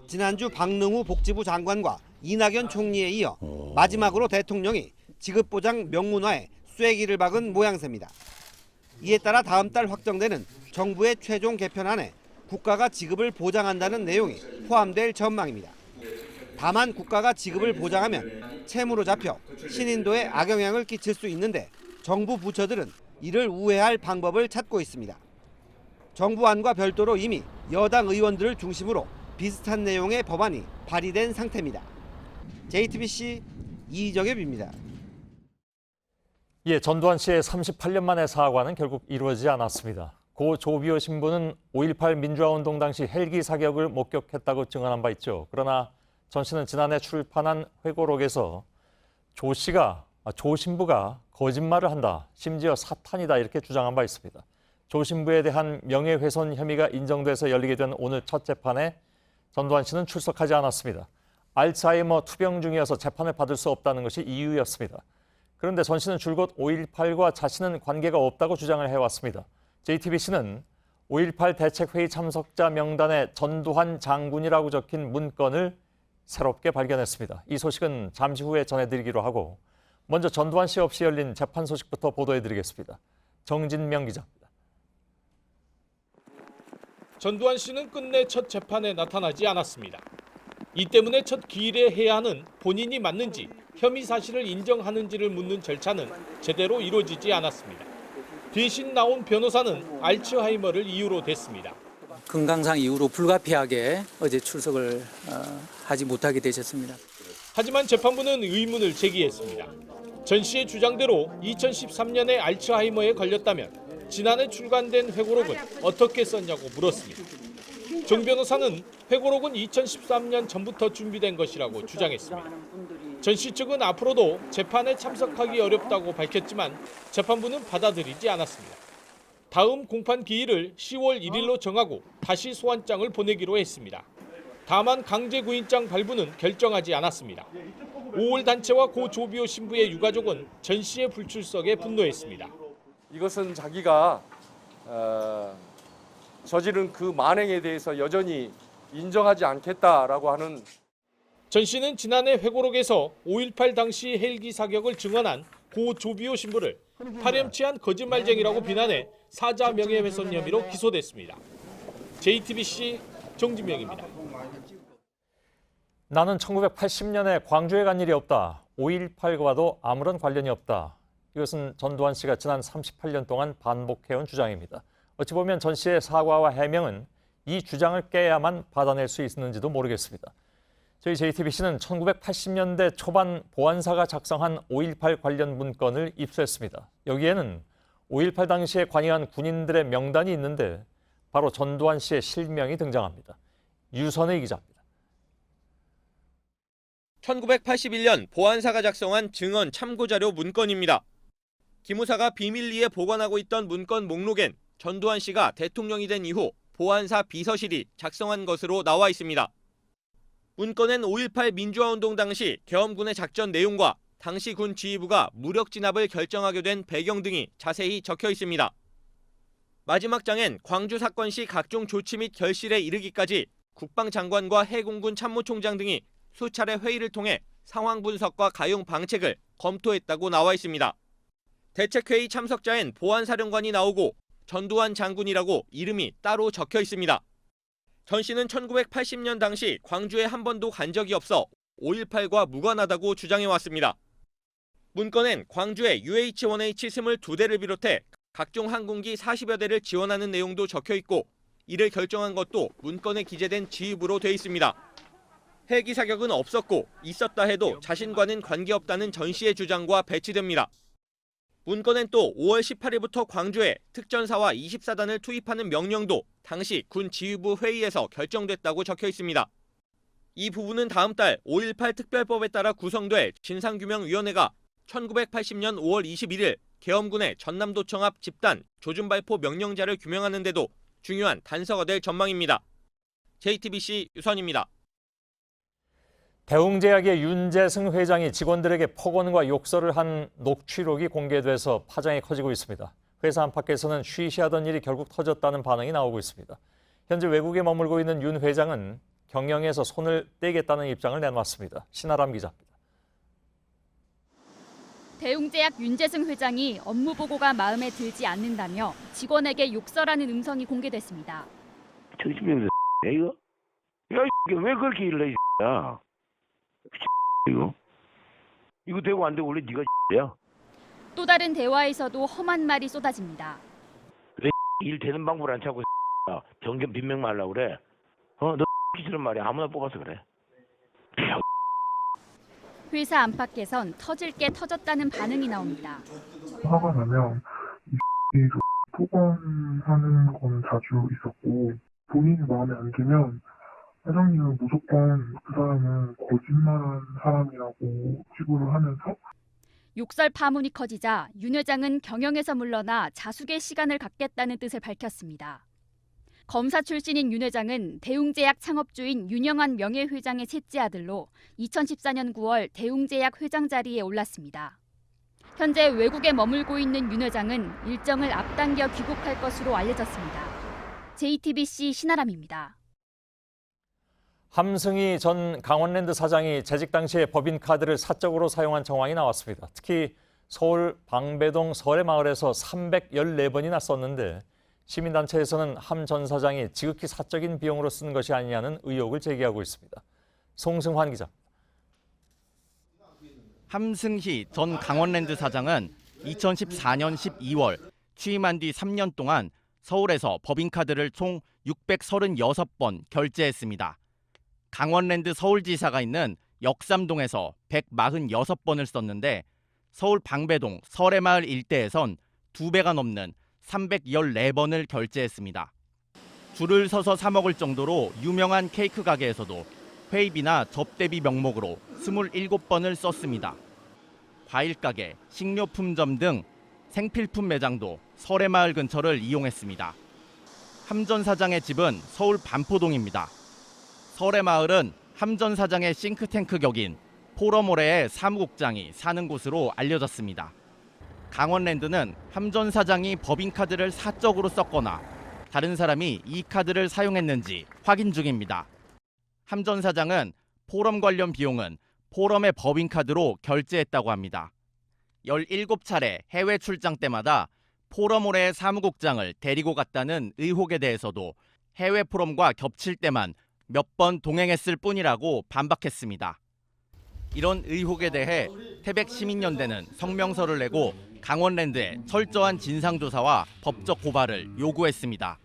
S23: 지난주 박능후 복지부 장관과 이낙연 총리에 이어 마지막으로 대통령이 지급보장 명문화에 쐐기를 박은 모양새입니다. 이에 따라 다음 달 확정되는 정부의 최종 개편안에 국가가 지급을 보장한다는 내용이 포함될 전망입니다. 다만 국가가 지급을 보장하면 채무로 잡혀 신인도에 악영향을 끼칠 수 있는데 정부 부처들은 이를 우회할 방법을 찾고 있습니다. 정부안과 별도로 이미 여당 의원들을 중심으로 비슷한 내용의 법안이 발의된 상태입니다. JTBC 이정엽입니다.
S4: 전두환 씨의 38년 만의 사과는 결국 이루어지지 않았습니다. 고 조비오 신부는 5.18 민주화운동 당시 헬기 사격을 목격했다고 증언한 바 있죠. 그러나 전 씨는 지난해 출판한 회고록에서 조 신부가 거짓말을 한다, 심지어 사탄이다 이렇게 주장한 바 있습니다. 조 신부에 대한 명예훼손 혐의가 인정돼서 열리게 된 오늘 첫 재판에 전두환 씨는 출석하지 않았습니다. 알츠하이머 투병 중이어서 재판을 받을 수 없다는 것이 이유였습니다. 그런데 전 씨는 줄곧 5.18과 자신은 관계가 없다고 주장을 해왔습니다. JTBC는 5.18 대책회의 참석자 명단에 전두환 장군이라고 적힌 문건을 새롭게 발견했습니다. 이 소식은 잠시 후에 전해드리기로 하고 먼저 전두환 씨 없이 열린 재판 소식부터 보도해드리겠습니다. 정진명 기자입니다.
S25: 전두환 씨는 끝내 첫 재판에 나타나지 않았습니다. 이 때문에 첫 기일에 해야 하는 본인이 맞는지 혐의 사실을 인정하는지를 묻는 절차는 제대로 이루어지지 않았습니다. 대신 나온 변호사는 알츠하이머를 이유로 댔습니다.
S26: 건강상 이유로 불가피하게 어제 출석을 하지 못하게 되셨습니다.
S25: 하지만 재판부는 의문을 제기했습니다. 전 씨의 주장대로 2013년에 알츠하이머에 걸렸다면 지난해 출간된 회고록은 어떻게 썼냐고 물었습니다. 정 변호사는 회고록은 2013년 전부터 준비된 것이라고 주장했습니다. 전 씨 측은 앞으로도 재판에 참석하기 어렵다고 밝혔지만 재판부는 받아들이지 않았습니다. 다음 공판 기일을 10월 1일로 정하고 다시 소환장을 보내기로 했습니다. 다만 강제구인장 발부는 결정하지 않았습니다. 5월 단체와 고 조비오 신부의 유가족은 전 씨의 불출석에 분노했습니다.
S27: 이것은 자기가 저지른 그 만행에 대해서 여전히 인정하지 않겠다라고 하는.
S25: 전 씨는 지난해 회고록에서 5.18 당시 헬기 사격을 증언한 고 조비오 신부를 파렴치한 거짓말쟁이라고 비난해 사자 명예훼손 혐의로 기소됐습니다. JTBC 정진명입니다.
S4: 나는 1980년에 광주에 간 일이 없다. 5.18과도 아무런 관련이 없다. 이것은 전두환 씨가 지난 38년 동안 반복해온 주장입니다. 어찌 보면 전 씨의 사과와 해명은 이 주장을 깨야만 받아낼 수 있는지도 모르겠습니다. 저희 JTBC는 1980년대 초반 보안사가 작성한 5.18 관련 문건을 입수했습니다. 여기에는 5.18 당시에 관여한 군인들의 명단이 있는데 바로 전두환 씨의 실명이 등장합니다. 유선의 기자입니다.
S1: 1981년 보안사가 작성한 증언 참고자료 문건입니다. 기무사가 비밀리에 보관하고 있던 문건 목록엔 전두환 씨가 대통령이 된 이후 보안사 비서실이 작성한 것으로 나와 있습니다. 문건엔 5.18 민주화운동 당시 계엄군의 작전 내용과 당시 군 지휘부가 무력 진압을 결정하게 된 배경 등이 자세히 적혀 있습니다. 마지막 장엔 광주 사건 시 각종 조치 및 결실에 이르기까지 국방장관과 해공군 참모총장 등이 수차례 회의를 통해 상황 분석과 가용 방책을 검토했다고 나와 있습니다. 대책회의 참석자엔 보안사령관이 나오고 전두환 장군이라고 이름이 따로 적혀 있습니다. 전 씨는 1980년 당시 광주에 한 번도 간 적이 없어 5.18과 무관하다고 주장해왔습니다. 문건엔 광주에 UH-1H 22대를 비롯해 각종 항공기 40여 대를 지원하는 내용도 적혀 있고 이를 결정한 것도 문건에 기재된 지휘부로 돼 있습니다. 헬기 사격은 없었고 있었다 해도 자신과는 관계없다는 전 씨의 주장과 배치됩니다. 문건엔 또 5월 18일부터 광주에 특전사와 24단을 투입하는 명령도 당시 군 지휘부 회의에서 결정됐다고 적혀 있습니다. 이 부분은 다음 달 5.18 특별법에 따라 구성될 진상규명위원회가 1980년 5월 21일 계엄군의 전남도청 앞 집단 조준발포 명령자를 규명하는 데도 중요한 단서가 될 전망입니다. JTBC 유선입니다.
S4: 대웅제약의 윤재승 회장이 직원들에게 폭언과 욕설을 한 녹취록이 공개돼서 파장이 커지고 있습니다. 회사 안팎에서는 쉬쉬하던 일이 결국 터졌다는 반응이 나오고 있습니다. 현재 외국에 머물고 있는 윤 회장은 경영에서 손을 떼겠다는 입장을 내놨습니다. 신아람 기자입니다.
S2: 대웅제약 윤재승 회장이 업무 보고가 마음에 들지 않는다며 직원에게 욕설하는 음성이 공개됐습니다.
S3: 정신병자 이거? 야 왜 그렇게 일을 해 야? 이거 되고 안 되고 원래 네가 야.
S2: 또 다른 대화에서도 험한 말이 쏟아집니다.
S3: 왜 일 되는 방법을 안 찾고 정견 빈명만 하려고 그래? 너 싫은 말이야. 아무나 뽑아서 그래.
S2: 회사 안팎에선 터질 게 터졌다는 반응이 나옵니다.
S6: 화가 나면 이 폭언하는 건 자주 있었고 본인이 마음에 안 들면 회장님은 무조건 그 사람은 거짓말한 사람이라고 치부를 하면서
S2: 욕설 파문이 커지자 윤 회장은 경영에서 물러나 자숙의 시간을 갖겠다는 뜻을 밝혔습니다. 검사 출신인 윤 회장은 대웅제약 창업주인 윤영환 명예회장의 셋째 아들로 2014년 9월 대웅제약 회장 자리에 올랐습니다. 현재 외국에 머물고 있는 윤 회장은 일정을 앞당겨 귀국할 것으로 알려졌습니다. JTBC 신아람입니다.
S4: 함승희 전 강원랜드 사장이 재직 당시에 법인카드를 사적으로 사용한 정황이 나왔습니다. 특히 서울 방배동 설해마을에서 314번이나 썼는데 시민단체에서는 함 전 사장이 지극히 사적인 비용으로 쓴 것이 아니냐는 의혹을 제기하고 있습니다. 송승환 기자입니다.
S7: 함승희 전 강원랜드 사장은 2014년 12월 취임한 뒤 3년 동안 서울에서 법인카드를 총 636번 결제했습니다. 강원랜드 서울지사가 있는 역삼동에서 146번을 썼는데 서울 방배동 설해마을 일대에선 2배가 넘는 314번을 결제했습니다. 줄을 서서 사 먹을 정도로 유명한 케이크 가게에서도 회의비나 접대비 명목으로 27번을 썼습니다. 과일 가게, 식료품점 등 생필품 매장도 설해마을 근처를 이용했습니다. 함 전 사장의 집은 서울 반포동입니다. 설해마을은 함 전 사장의 싱크탱크 격인 포럼올해의 사무국장이 사는 곳으로 알려졌습니다. 강원랜드는 함 전 사장이 법인카드를 사적으로 썼거나 다른 사람이 이 카드를 사용했는지 확인 중입니다. 함 전 사장은 포럼 관련 비용은 포럼의 법인카드로 결제했다고 합니다. 17차례 해외 출장 때마다 포럼올해의 사무국장을 데리고 갔다는 의혹에 대해서도 해외 포럼과 겹칠 때만 몇 번 동행했을 뿐이라고 반박했습니다. 이런 의혹에 대해 태백시민연대는 성명서를 내고 강원랜드에 철저한 진상조사와 법적 고발을 요구했습니다.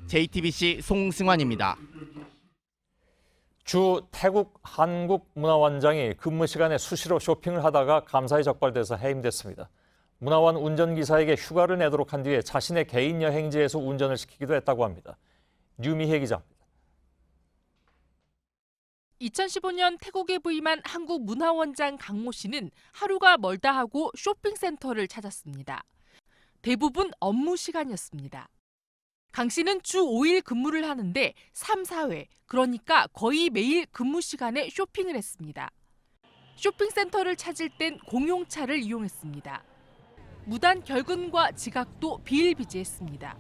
S7: JTBC 송승환입니다.
S4: 주 태국 한국문화원장이 근무 시간에 수시로 쇼핑을 하다가 감사에 적발돼서 해임됐습니다. 문화원 운전기사에게 휴가를 내도록 한 뒤에 자신의 개인 여행지에서 운전을 시키기도 했다고 합니다. 류미혜 기자입니다.
S8: 2015년 태국에 부임한 한국문화원장 강모 씨는 하루가 멀다 하고 쇼핑센터를 찾았습니다. 대부분 업무 시간이었습니다. 강 씨는 주 5일 근무를 하는데 3, 4회, 그러니까 거의 매일 근무 시간에 쇼핑을 했습니다. 쇼핑센터를 찾을 땐 공용차를 이용했습니다. 무단 결근과 지각도 비일비재했습니다.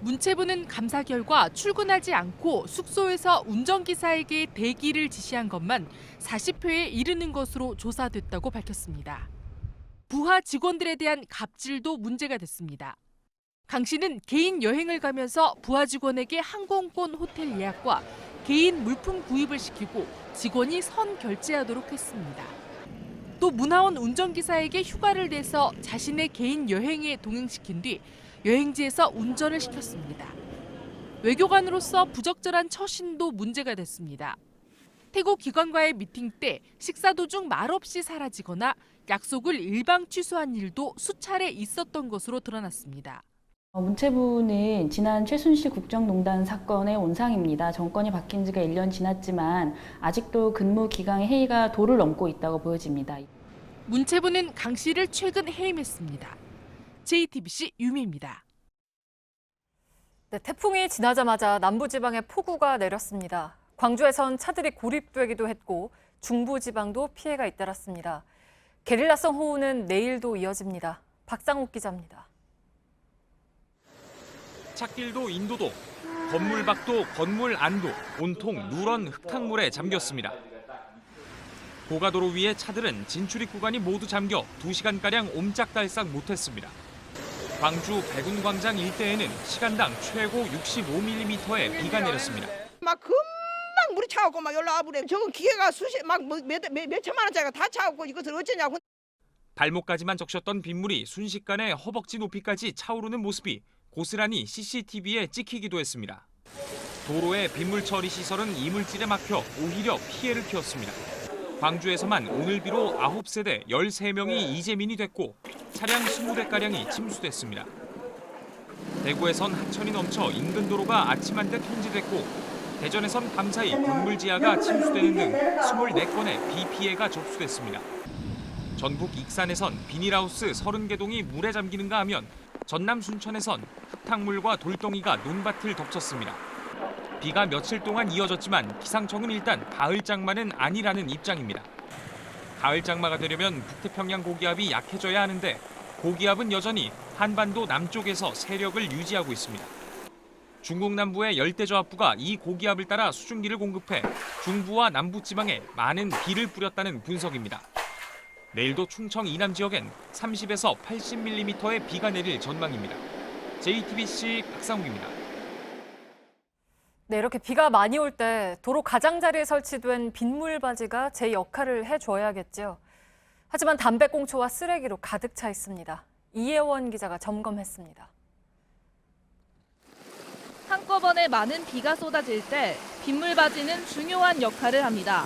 S8: 문체부는 감사 결과 출근하지 않고 숙소에서 운전기사에게 대기를 지시한 것만 40회에 이르는 것으로 조사됐다고 밝혔습니다. 부하 직원들에 대한 갑질도 문제가 됐습니다. 강 씨는 개인 여행을 가면서 부하 직원에게 항공권 호텔 예약과 개인 물품 구입을 시키고 직원이 선 결제하도록 했습니다. 또 문화원 운전기사에게 휴가를 내서 자신의 개인 여행에 동행시킨 뒤 여행지에서 운전을 시켰습니다. 외교관으로서 부적절한 처신도 문제가 됐습니다. 태국 기관과의 미팅 때 식사 도중 말없이 사라지거나 약속을 일방 취소한 일도 수차례 있었던 것으로 드러났습니다.
S9: 문체부는 지난 최순실 국정농단 사건의 온상입니다. 정권이 바뀐 지가 1년 지났지만 아직도 근무 기간의 해이가 도를 넘고 있다고 보여집니다.
S8: 문체부는 강 씨를 최근 해임했습니다. JTBC 유미입니다.
S10: 네, 태풍이 지나자마자 남부지방에 폭우가 내렸습니다. 광주에선 차들이 고립되기도 했고 중부지방도 피해가 잇따랐습니다. 게릴라성 호우는 내일도 이어집니다. 박상욱 기자입니다.
S14: 찻길도 인도도, 건물 밖도 건물 안도 온통 누런 흙탕물에 잠겼습니다. 고가도로 위의 차들은 진출입 구간이 모두 잠겨 2시간가량 옴짝달싹 못했습니다. 광주 백운광장 일대에는 시간당 최고 65mm의 비가 내렸습니다.
S11: 막 금방 물이 차오고 막 연락 와버려. 저건 기계가 몇 천만 원짜리가 다 차오고 이것을 어쩌냐고.
S14: 발목까지만 적셨던 빗물이 순식간에 허벅지 높이까지 차오르는 모습이 고스란히 CCTV에 찍히기도 했습니다. 도로의 빗물 처리 시설은 이물질에 막혀 오히려 피해를 키웠습니다. 광주에서만 오늘 비로 9세대 13명이 이재민이 됐고 차량 20대가량이 침수됐습니다. 대구에선 하천이 넘쳐 인근 도로가 아침 한때 통제됐고 대전에선 밤사이 건물지하가 침수되는 등 24건의 비 피해가 접수됐습니다. 전북 익산에선 비닐하우스 30개 동이 물에 잠기는가 하면 전남 순천에선 흙탕물과 돌덩이가 논밭을 덮쳤습니다. 비가 며칠 동안 이어졌지만 기상청은 일단 가을 장마는 아니라는 입장입니다. 가을 장마가 되려면 북태평양 고기압이 약해져야 하는데 고기압은 여전히 한반도 남쪽에서 세력을 유지하고 있습니다. 중국 남부의 열대저압부가 이 고기압을 따라 수증기를 공급해 중부와 남부 지방에 많은 비를 뿌렸다는 분석입니다. 내일도 충청 이남 지역엔 30에서 80mm의 비가 내릴 전망입니다. JTBC 박상욱입니다.
S10: 네, 이렇게 비가 많이 올 때 도로 가장자리에 설치된 빗물바지가 제 역할을 해줘야겠죠. 하지만 담배꽁초와 쓰레기로 가득 차 있습니다. 이혜원 기자가 점검했습니다.
S12: 한꺼번에 많은 비가 쏟아질 때 빗물바지는 중요한 역할을 합니다.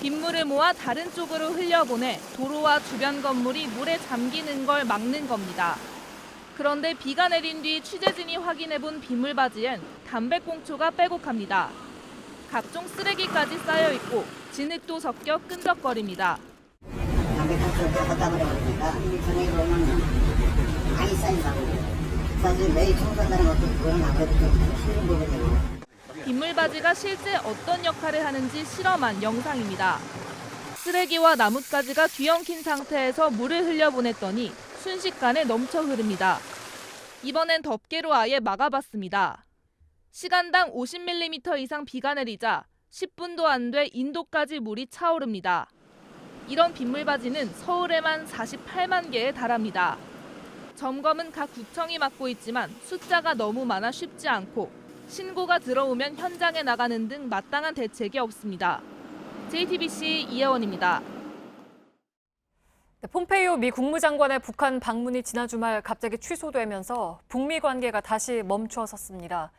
S12: 빗물을 모아 다른 쪽으로 흘려보내 도로와 주변 건물이 물에 잠기는 걸 막는 겁니다. 그런데 비가 내린 뒤 취재진이 확인해본 빗물바지엔 담배꽁초가 빼곡합니다. 각종 쓰레기까지 쌓여있고 진흙도 섞여 끈적거립니다.
S13: 담배꽁초를 갖다 버려버리니까 저녁에 보면 많이 쌓인다고. 사실 매일 청소한다는 것도 그건 아무래도 좀 힘든 부분이고.
S12: 빗물바지가 실제 어떤 역할을 하는지 실험한 영상입니다. 쓰레기와 나뭇가지가 뒤엉킨 상태에서 물을 흘려보냈더니 순식간에 넘쳐 흐릅니다. 이번엔 덮개로 아예 막아봤습니다. 시간당 50mm 이상 비가 내리자 10분도 안 돼 인도까지 물이 차오릅니다. 이런 빗물바지는 서울에만 48만 개에 달합니다. 점검은 각 구청이 맡고 있지만 숫자가 너무 많아 쉽지 않고 신고가 들어오면 현장에 나가는 등 마땅한 대책이 없습니다. JTBC 이혜원입니다.
S10: 폼페이오 미 국무장관의 북한 방문이 지난 주말 갑자기 취소되면서 북미 관계가 다시 멈추었습니다.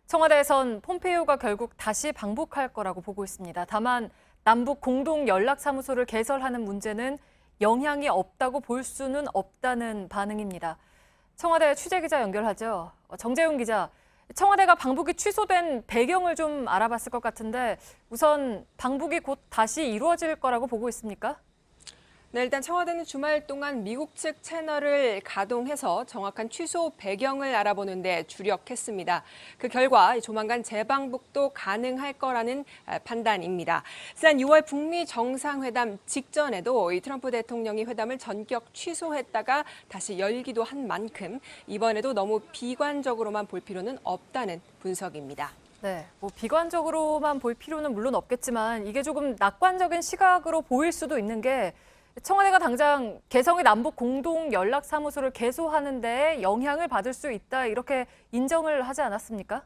S10: 청와대에선 폼페이오가 결국 다시 방북할 거라고 보고 있습니다. 다만 남북 공동 연락사무소를 개설하는 문제는 영향이 없다고 볼 수는 없다는 반응입니다. 청와대 취재기자 연결하죠. 정재훈 기자, 청와대가 방북이 취소된 배경을 좀 알아봤을 것 같은데 우선 방북이 곧 다시 이루어질 거라고 보고 있습니까?
S5: 네, 일단 청와대는 주말 동안 미국 측 채널을 가동해서 정확한 취소 배경을 알아보는 데 주력했습니다. 그 결과 조만간 재방북도 가능할 거라는 판단입니다. 지난 6월 북미 정상회담 직전에도 이 트럼프 대통령이 회담을 전격 취소했다가 다시 열기도 한 만큼 이번에도 너무 비관적으로만 볼 필요는 없다는 분석입니다.
S10: 네, 비관적으로만 볼 필요는 물론 없겠지만 이게 조금 낙관적인 시각으로 보일 수도 있는 게 청와대가 당장 개성의 남북 공동 연락사무소를 개소하는 데 영향을 받을 수 있다 이렇게 인정을 하지 않았습니까?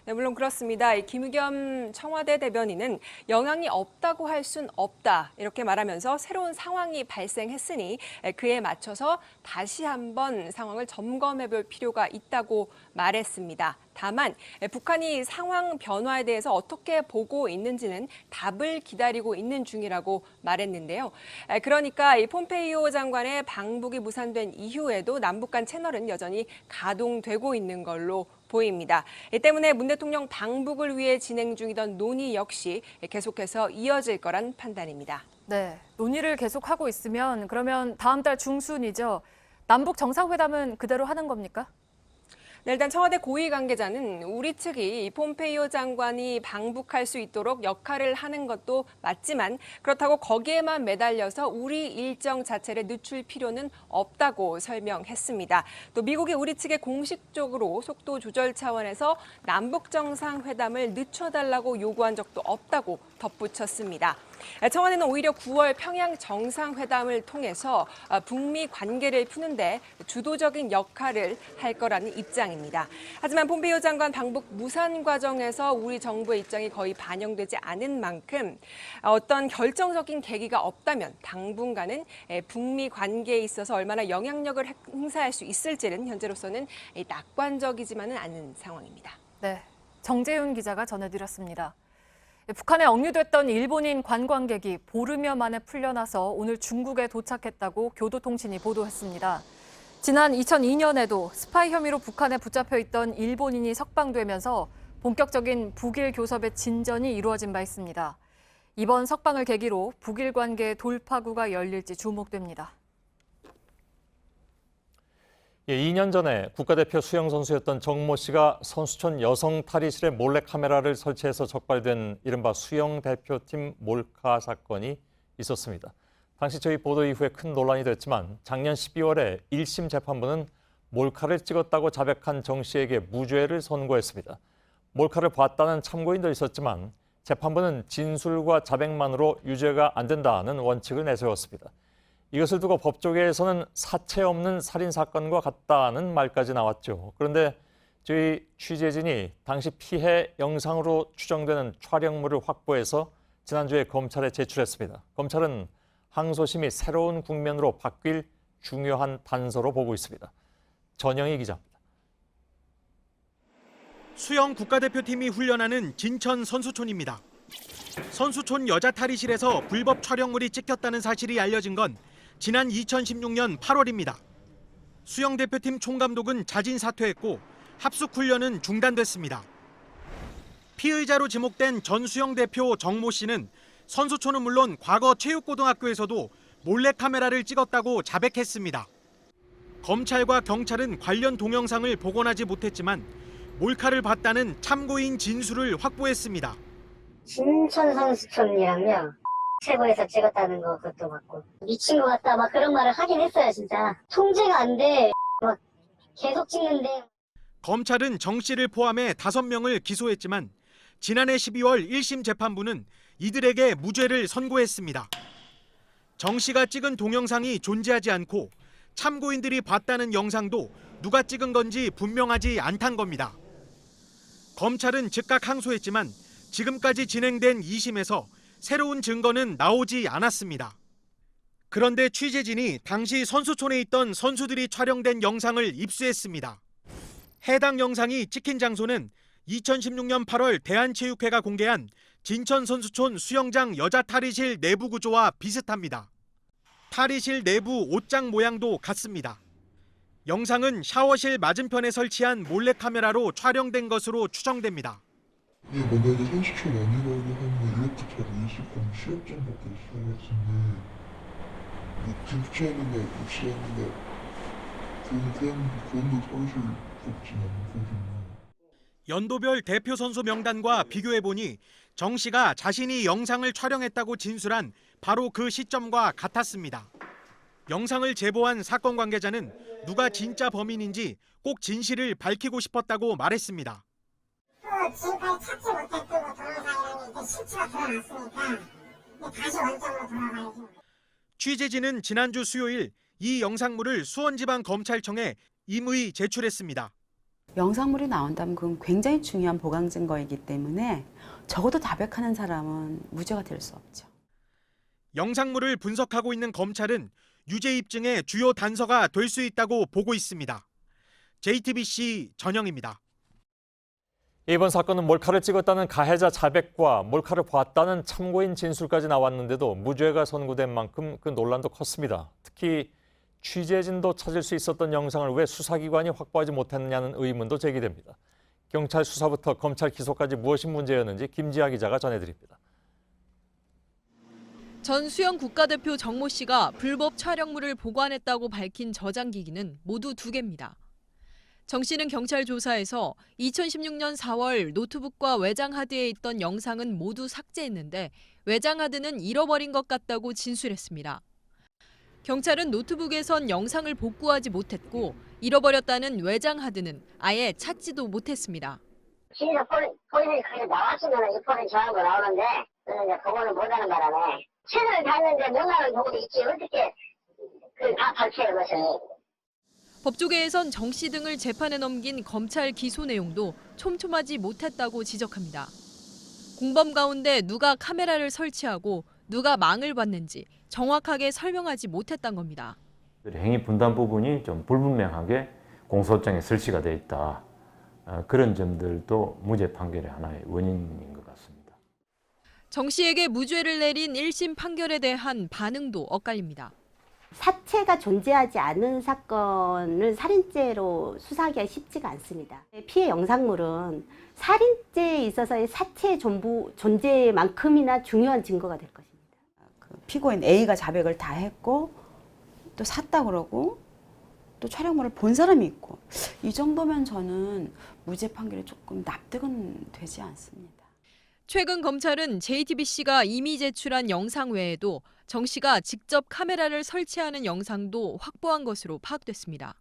S5: 네, 물론 그렇습니다. 김의겸 청와대 대변인은 영향이 없다고 할 순 없다 이렇게 말하면서 새로운 상황이 발생했으니 그에 맞춰서 다시 한번 상황을 점검해 볼 필요가 있다고 말했습니다. 다만 북한이 상황 변화에 대해서 어떻게 보고 있는지는 답을 기다리고 있는 중이라고 말했는데요. 그러니까 이 폼페이오 장관의 방북이 무산된 이후에도 남북 간 채널은 여전히 가동되고 있는 걸로 보입니다. 이 때문에 문 대통령 방북을 위해 진행 중이던 논의 역시 계속해서 이어질 거란 판단입니다.
S10: 네, 논의를 계속하고 있으면 그러면 다음 달 중순이죠. 남북 정상회담은 그대로 하는 겁니까?
S5: 네, 일단 청와대 고위 관계자는 우리 측이 폼페이오 장관이 방북할 수 있도록 역할을 하는 것도 맞지만 그렇다고 거기에만 매달려서 우리 일정 자체를 늦출 필요는 없다고 설명했습니다. 또 미국이 우리 측에 공식적으로 속도 조절 차원에서 남북 정상회담을 늦춰달라고 요구한 적도 없다고 덧붙였습니다. 청와대는 오히려 9월 평양 정상회담을 통해서 북미 관계를 푸는데 주도적인 역할을 할 거라는 입장입니다. 하지만 폼페이오 장관 방북 무산 과정에서 우리 정부의 입장이 거의 반영되지 않은 만큼 어떤 결정적인 계기가 없다면 당분간은 북미 관계에 있어서 얼마나 영향력을 행사할 수 있을지는 현재로서는 낙관적이지만은 않은 상황입니다.
S10: 네, 정재훈 기자가 전해드렸습니다. 북한에 억류됐던 일본인 관광객이 보름여 만에 풀려나서 오늘 중국에 도착했다고 교도통신이 보도했습니다. 지난 2002년에도 스파이 혐의로 북한에 붙잡혀 있던 일본인이 석방되면서 본격적인 북일 교섭의 진전이 이루어진 바 있습니다. 이번 석방을 계기로 북일 관계의 돌파구가 열릴지 주목됩니다.
S4: 2년 전에 국가대표 수영선수였던 정모 씨가 선수촌 여성 탈의실에 몰래카메라를 설치해서 적발된 이른바 수영대표팀 몰카 사건이 있었습니다. 당시 저희 보도 이후에 큰 논란이 됐지만 작년 12월에 1심 재판부는 몰카를 찍었다고 자백한 정 씨에게 무죄를 선고했습니다. 몰카를 봤다는 참고인도 있었지만 재판부는 진술과 자백만으로 유죄가 안 된다는 원칙을 내세웠습니다. 이것을 두고 법조계에서는 사체 없는 살인사건과 같다는 말까지 나왔죠. 그런데 저희 취재진이 당시 피해 영상으로 추정되는 촬영물을 확보해서 지난주에 검찰에 제출했습니다. 검찰은 항소심이 새로운 국면으로 바뀔 중요한 단서로 보고 있습니다. 전영희 기자입니다.
S15: 수영 국가대표팀이 훈련하는 진천 선수촌입니다. 선수촌 여자 탈의실에서 불법 촬영물이 찍혔다는 사실이 알려진 건 지난 2016년 8월입니다. 수영대표팀 총감독은 자진 사퇴했고 합숙 훈련은 중단됐습니다. 피의자로 지목된 전 수영대표 정모 씨는 선수촌은 물론 과거 체육고등학교에서도 몰래카메라를 찍었다고 자백했습니다. 검찰과 경찰은 관련 동영상을 복원하지 못했지만 몰카를 봤다는 참고인 진술을 확보했습니다.
S16: 진천 선수촌이라며 최고에서 찍었다는 거 그것도 맞고 미친 것 같다 막 그런 말을 하긴 했어요. 진짜 통제가 안 돼 막 계속 찍는데.
S15: 검찰은 정 씨를 포함해 5명을 기소했지만 지난해 12월 1심 재판부는 이들에게 무죄를 선고했습니다. 정 씨가 찍은 동영상이 존재하지 않고 참고인들이 봤다는 영상도 누가 찍은 건지 분명하지 않단 겁니다. 검찰은 즉각 항소했지만 지금까지 진행된 2심에서 새로운 증거는 나오지 않았습니다. 그런데 취재진이 당시 선수촌에 있던 선수들이 촬영된 영상을 입수했습니다. 해당 영상이 찍힌 장소는 2016년 8월 대한체육회가 공개한 진천 선수촌 수영장 여자 탈의실 내부 구조와 비슷합니다. 탈의실 내부 옷장 모양도 같습니다. 영상은 샤워실 맞은편에 설치한 몰래카메라로 촬영된 것으로 추정됩니다.
S6: 만약에 선수촌 아니라고 하면 이렇게 바로 있을 거면 시합장밖에 없을 것 같은데 김치하는가 없이하는가 그런데 사실 없진 않거든요.
S15: 연도별 대표 선수 명단과 비교해보니 정 씨가 자신이 영상을 촬영했다고 진술한 바로 그 시점과 같았습니다. 영상을 제보한 사건 관계자는 누가 진짜 범인인지 꼭 진실을 밝히고 싶었다고 말했습니다.
S16: 지금까지 찾지 못했던 동영상이라는 게 실체가 드러났으니까 다시 원점으로 돌아가야죠.
S15: 취재진은 지난주 수요일 이 영상물을 수원지방검찰청에 임의 제출했습니다.
S17: 영상물이 나온다면 그건 굉장히 중요한 보강 증거이기 때문에 적어도 자백하는 사람은 무죄가 될 수 없죠.
S15: 영상물을 분석하고 있는 검찰은 유죄 입증의 주요 단서가 될 수 있다고 보고 있습니다. JTBC 전영입니다.
S4: 이번 사건은 몰카를 찍었다는 가해자 자백과 몰카를 봤다는 참고인 진술까지 나왔는데도 무죄가 선고된 만큼 그 논란도 컸습니다. 특히 취재진도 찾을 수 있었던 영상을 왜 수사기관이 확보하지 못했느냐는 의문도 제기됩니다. 경찰 수사부터 검찰 기소까지 무엇이 문제였는지 김지아 기자가 전해드립니다.
S18: 전 수영 국가대표 정모 씨가 불법 촬영물을 보관했다고 밝힌 저장기기는 모두 2개입니다. 정 씨는 경찰 조사에서 2016년 4월 노트북과 외장 하드에 있던 영상은 모두 삭제했는데 외장 하드는 잃어버린 것 같다고 진술했습니다. 경찰은 노트북에선 영상을 복구하지 못했고 잃어버렸다는 외장 하드는 아예 찾지도 못했습니다.
S16: 진짜 폰이 그게 나왔으면 이 폰은 저하고 나오는데 저는 이제 그거는 못하는 바람에 최선을 다했는데 못 나오는 경우도 있지 어떻게 다 밝혀요 그것을.
S18: 법조계에선 정 씨 등을 재판에 넘긴 검찰 기소 내용도 촘촘하지 못했다고 지적합니다. 공범 가운데 누가 카메라를 설치하고 누가 망을 봤는지 정확하게 설명하지 못했던 겁니다.
S19: 행위 분담 부분이 좀 불분명하게 공소장에 설치가 돼 있다. 그런 점들도 무죄 판결의 하나의 원인인 것 같습니다.
S18: 정 씨에게 무죄를 내린 1심 판결에 대한 반응도 엇갈립니다.
S20: 사체가 존재하지 않은 사건을 살인죄로 수사하기가 쉽지가 않습니다. 피해 영상물은 살인죄에 있어서의 사체의 존재만큼이나 중요한 증거가 될 것입니다.
S17: 피고인 A가 자백을 다 했고 또 샀다 그러고 또 촬영물을 본 사람이 있고 이 정도면 저는 무죄 판결이 조금 납득은 되지 않습니다.
S18: 최근 검찰은 JTBC가 이미 제출한 영상 외에도 정 씨가 직접 카메라를 설치하는 영상도 확보한 것으로 파악됐습니다.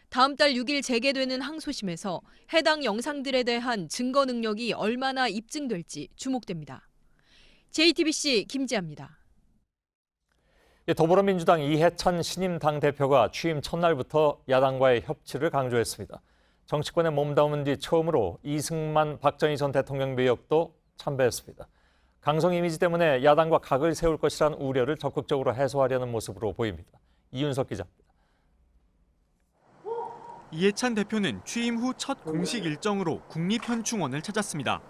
S18: 다음 달 6일 재개되는 항소심에서 해당 영상들에 대한 증거 능력이 얼마나 입증될지 주목됩니다. JTBC 김지아입니다.
S4: 더불어민주당 이해찬 신임 당대표가 취임 첫날부터 야당과의 협치를 강조했습니다. 정치권에 몸담은 뒤 처음으로 이승만 박정희 전 대통령 묘역도 참배했습니다. 강성 이미지 때문에 야당과 각을 세울 것이란 우려를 적극적으로 해소하려는 모습으로 보입니다. 이윤석 기자입니다.
S15: 이해찬 대표는 취임 후 첫 공식 일정으로 국립현충원을 찾았습니다.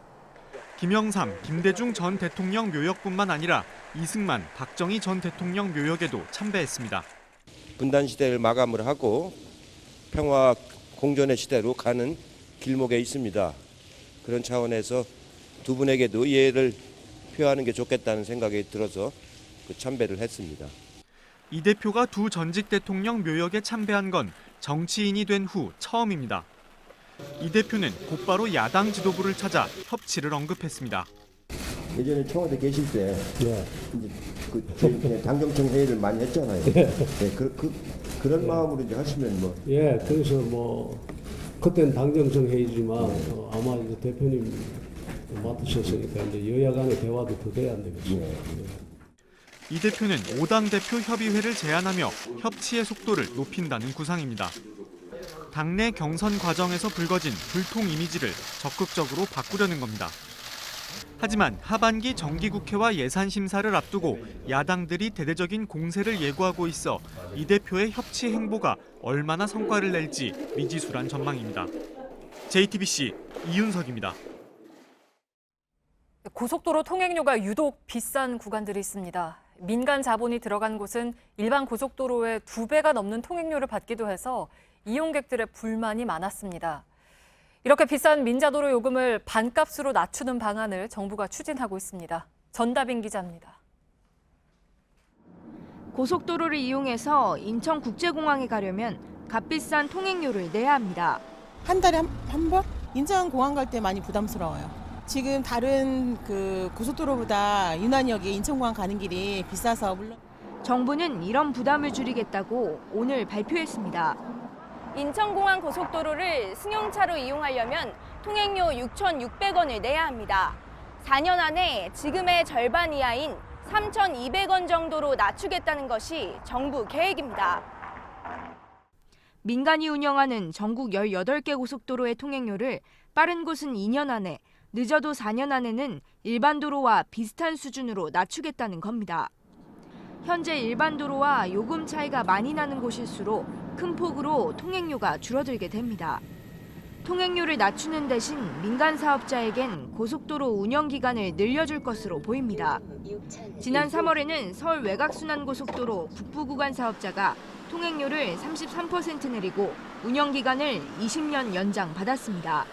S15: 김영삼, 김대중 전 대통령 묘역뿐만 아니라 이승만, 박정희 전 대통령 묘역에도 참배했습니다.
S21: 분단 시대를 마감을 하고 평화 공존의 시대로 가는 길목에 있습니다. 그런 차원에서 두 분에게도 이해를 표하는 게 좋겠다는 생각이 들어서 참배를 했습니다.
S15: 이 대표가 두 전직 대통령 묘역에 참배한 건 정치인이 된 후 처음입니다. 이 대표는 곧바로 야당 지도부를 찾아 협치를 언급했습니다.
S22: 예전에 청와대 계실 때 이제 그냥 당정청 회의를 많이 했잖아요. 네, 그런 마음으로 이제 하시면 뭐.
S24: 예, 그래서 뭐 그때는 당정청 회의지만 아마 이제 대표님
S1: 맡으셨으니까 이제 여야 간의 대화도 더 돼야 안 되겠습니까?
S15: 이 대표는 5당 대표 협의회를 제안하며 협치의 속도를 높인다는 구상입니다. 당내 경선 과정에서 불거진 불통 이미지를 적극적으로 바꾸려는 겁니다. 하지만 하반기 정기국회와 예산심사를 앞두고 야당들이 대대적인 공세를 예고하고 있어 이 대표의 협치 행보가 얼마나 성과를 낼지 미지수란 전망입니다. JTBC 이윤석입니다.
S10: 고속도로 통행료가 유독 비싼 구간들이 있습니다. 민간 자본이 들어간 곳은 일반 고속도로의 2배가 넘는 통행료를 받기도 해서 이용객들의 불만이 많았습니다. 이렇게 비싼 민자도로 요금을 반값으로 낮추는 방안을 정부가 추진하고 있습니다. 전다빈 기자입니다.
S3: 고속도로를 이용해서 인천국제공항에 가려면 값비싼 통행료를 내야 합니다.
S23: 한 달에 한 번? 인천공항 갈 때 많이 부담스러워요. 지금 다른 고속도로보다 윤환역에 인천공항 가는 길이 비싸서 물론
S3: 정부는 이런 부담을 줄이겠다고 오늘 발표했습니다.
S24: 인천공항 고속도로를 승용차로 이용하려면 통행료 6,600원을 내야 합니다. 4년 안에 지금의 절반 이하인 3,200원 정도로 낮추겠다는 것이 정부 계획입니다.
S3: 민간이 운영하는 전국 18개 고속도로의 통행료를 빠른 곳은 2년 안에, 늦어도 4년 안에는 일반 도로와 비슷한 수준으로 낮추겠다는 겁니다. 현재 일반 도로와 요금 차이가 많이 나는 곳일수록 큰 폭으로 통행료가 줄어들게 됩니다. 통행료를 낮추는 대신 민간 사업자에겐 고속도로 운영 기간을 늘려줄 것으로 보입니다. 지난 3월에는 서울 외곽순환고속도로 북부 구간 사업자가 통행료를 33% 내리고 운영 기간을 20년 연장받았습니다.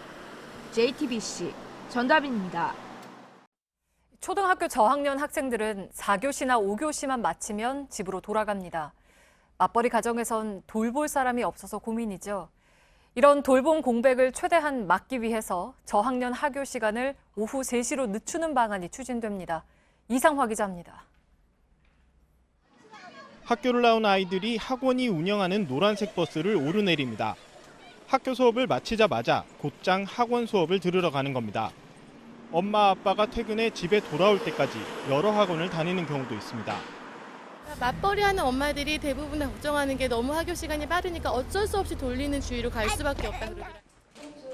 S3: JTBC 전다빈입니다.
S10: 초등학교 저학년 학생들은 4교시나 5교시만 마치면 집으로 돌아갑니다. 맞벌이 가정에선 돌볼 사람이 없어서 고민이죠. 이런 돌봄 공백을 최대한 막기 위해서 저학년 하교 시간을 오후 3시로 늦추는 방안이 추진됩니다. 이상화 기자입니다.
S25: 학교를 나온 아이들이 학원이 운영하는 노란색 버스를 오르내립니다. 학교 수업을 마치자마자 곧장 학원 수업을 들으러 가는 겁니다. 엄마 아빠가 퇴근해 집에 돌아올 때까지 여러 학원을 다니는 경우도 있습니다.
S26: 맞벌이하는 엄마들이 대부분 걱정하는 게 너무 학교 시간이 빠르니까 어쩔 수 없이 돌리는 주의로 갈 수밖에 없다 그러더라고요.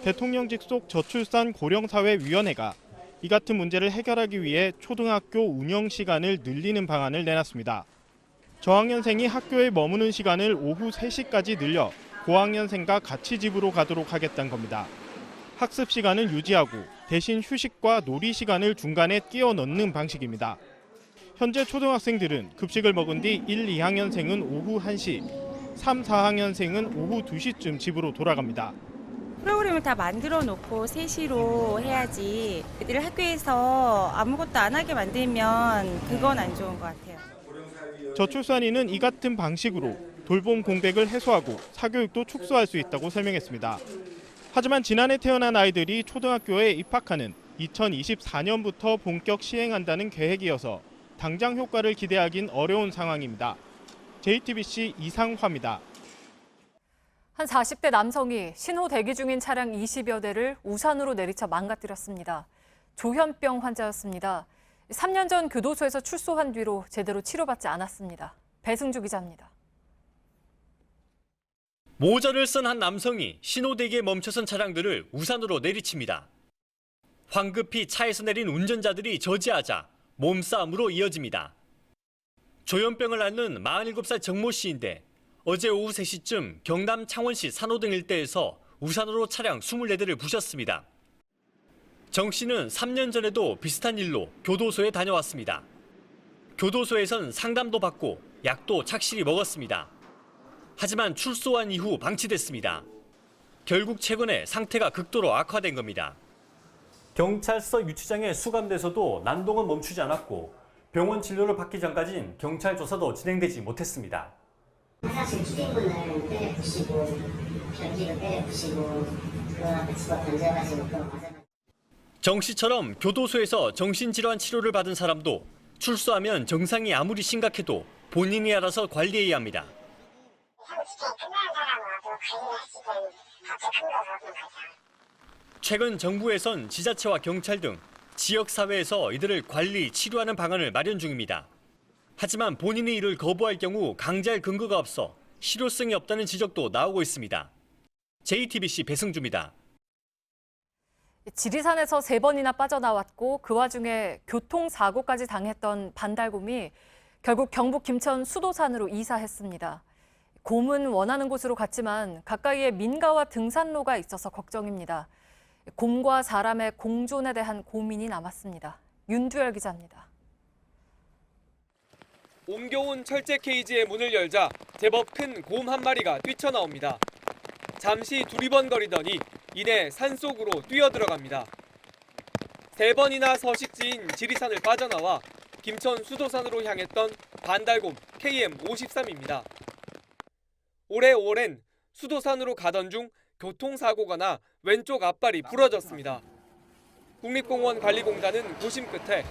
S25: 대통령직 속 저출산 고령사회위원회가 이 같은 문제를 해결하기 위해 초등학교 운영 시간을 늘리는 방안을 내놨습니다. 저학년생이 학교에 머무는 시간을 오후 3시까지 늘려 고학년생과 같이 집으로 가도록 하겠다는 겁니다. 학습 시간을 유지하고 대신 휴식과 놀이 시간을 중간에 끼워 넣는 방식입니다. 현재 초등학생들은 급식을 먹은 뒤 1, 2학년생은 오후 1시, 3, 4학년생은 오후 2시쯤 집으로 돌아갑니다.
S27: 프로그램을 다 만들어 놓고 3시로 해야지 애들을 학교에서 아무것도 안 하게 만들면 그건 안 좋은 것 같아요.
S25: 저출산인은 이 같은 방식으로 돌봄 공백을 해소하고 사교육도 축소할 수 있다고 설명했습니다. 하지만 지난해 태어난 아이들이 초등학교에 입학하는 2024년부터 본격 시행한다는 계획이어서 당장 효과를 기대하긴 어려운 상황입니다. JTBC 이상화입니다.
S10: 한 40대 남성이 신호 대기 중인 차량 20여 대를 우산으로 내리쳐 망가뜨렸습니다. 조현병 환자였습니다. 3년 전 교도소에서 출소한 뒤로 제대로 치료받지 않았습니다. 배승주 기자입니다.
S28: 모자를 쓴 한 남성이 신호대기에 멈춰선 차량들을 우산으로 내리칩니다. 황급히 차에서 내린 운전자들이 저지하자 몸싸움으로 이어집니다. 조현병을 앓는 47살 정모 씨인데 어제 오후 3시쯤 경남 창원시 산호등 일대에서 우산으로 차량 24대를 부셨습니다. 정 씨는 3년 전에도 비슷한 일로 교도소에 다녀왔습니다. 교도소에선 상담도 받고 약도 착실히 먹었습니다. 하지만 출소한 이후 방치됐습니다. 결국 최근에 상태가 극도로 악화된 겁니다.
S29: 경찰서 유치장에 수감돼서도 난동은 멈추지 않았고 병원 진료를 받기 전까진 경찰 조사도 진행되지 못했습니다.
S16: 화장실 출입문을 때려부시고 변기를 때려부시고 그 앞에 집어 던져가지고 그거 맞아.
S28: 정 씨처럼 교도소에서 정신질환 치료를 받은 사람도 출소하면 증상이 아무리 심각해도 본인이 알아서 관리해야 합니다. 최근 정부에선 지자체와 경찰 등 지역사회에서 이들을 관리, 치료하는 방안을 마련 중입니다. 하지만 본인이 이를 거부할 경우 강제할 근거가 없어 실효성이 없다는 지적도 나오고 있습니다. JTBC 배승주입니다.
S10: 지리산에서 3번이나 빠져나왔고 그 와중에 교통사고까지 당했던 반달곰이 결국 경북 김천 수도산으로 이사했습니다. 곰은 원하는 곳으로 갔지만 가까이에 민가와 등산로가 있어서 걱정입니다. 곰과 사람의 공존에 대한 고민이 남았습니다. 윤두열 기자입니다.
S2: 옮겨온 철제 케이지의 문을 열자 제법 큰 곰 한 마리가 뛰쳐나옵니다. 잠시 두리번거리더니 이내 산속으로 뛰어들어갑니다. 3번이나 서식지인 지리산을 빠져나와 김천 수도산으로 향했던 반달곰 KM53입니다. 올해 5월엔 수도산으로 가던 중 교통사고가 나 왼쪽 앞발이 부러졌습니다. 국립공원 관리공단은 고심 끝에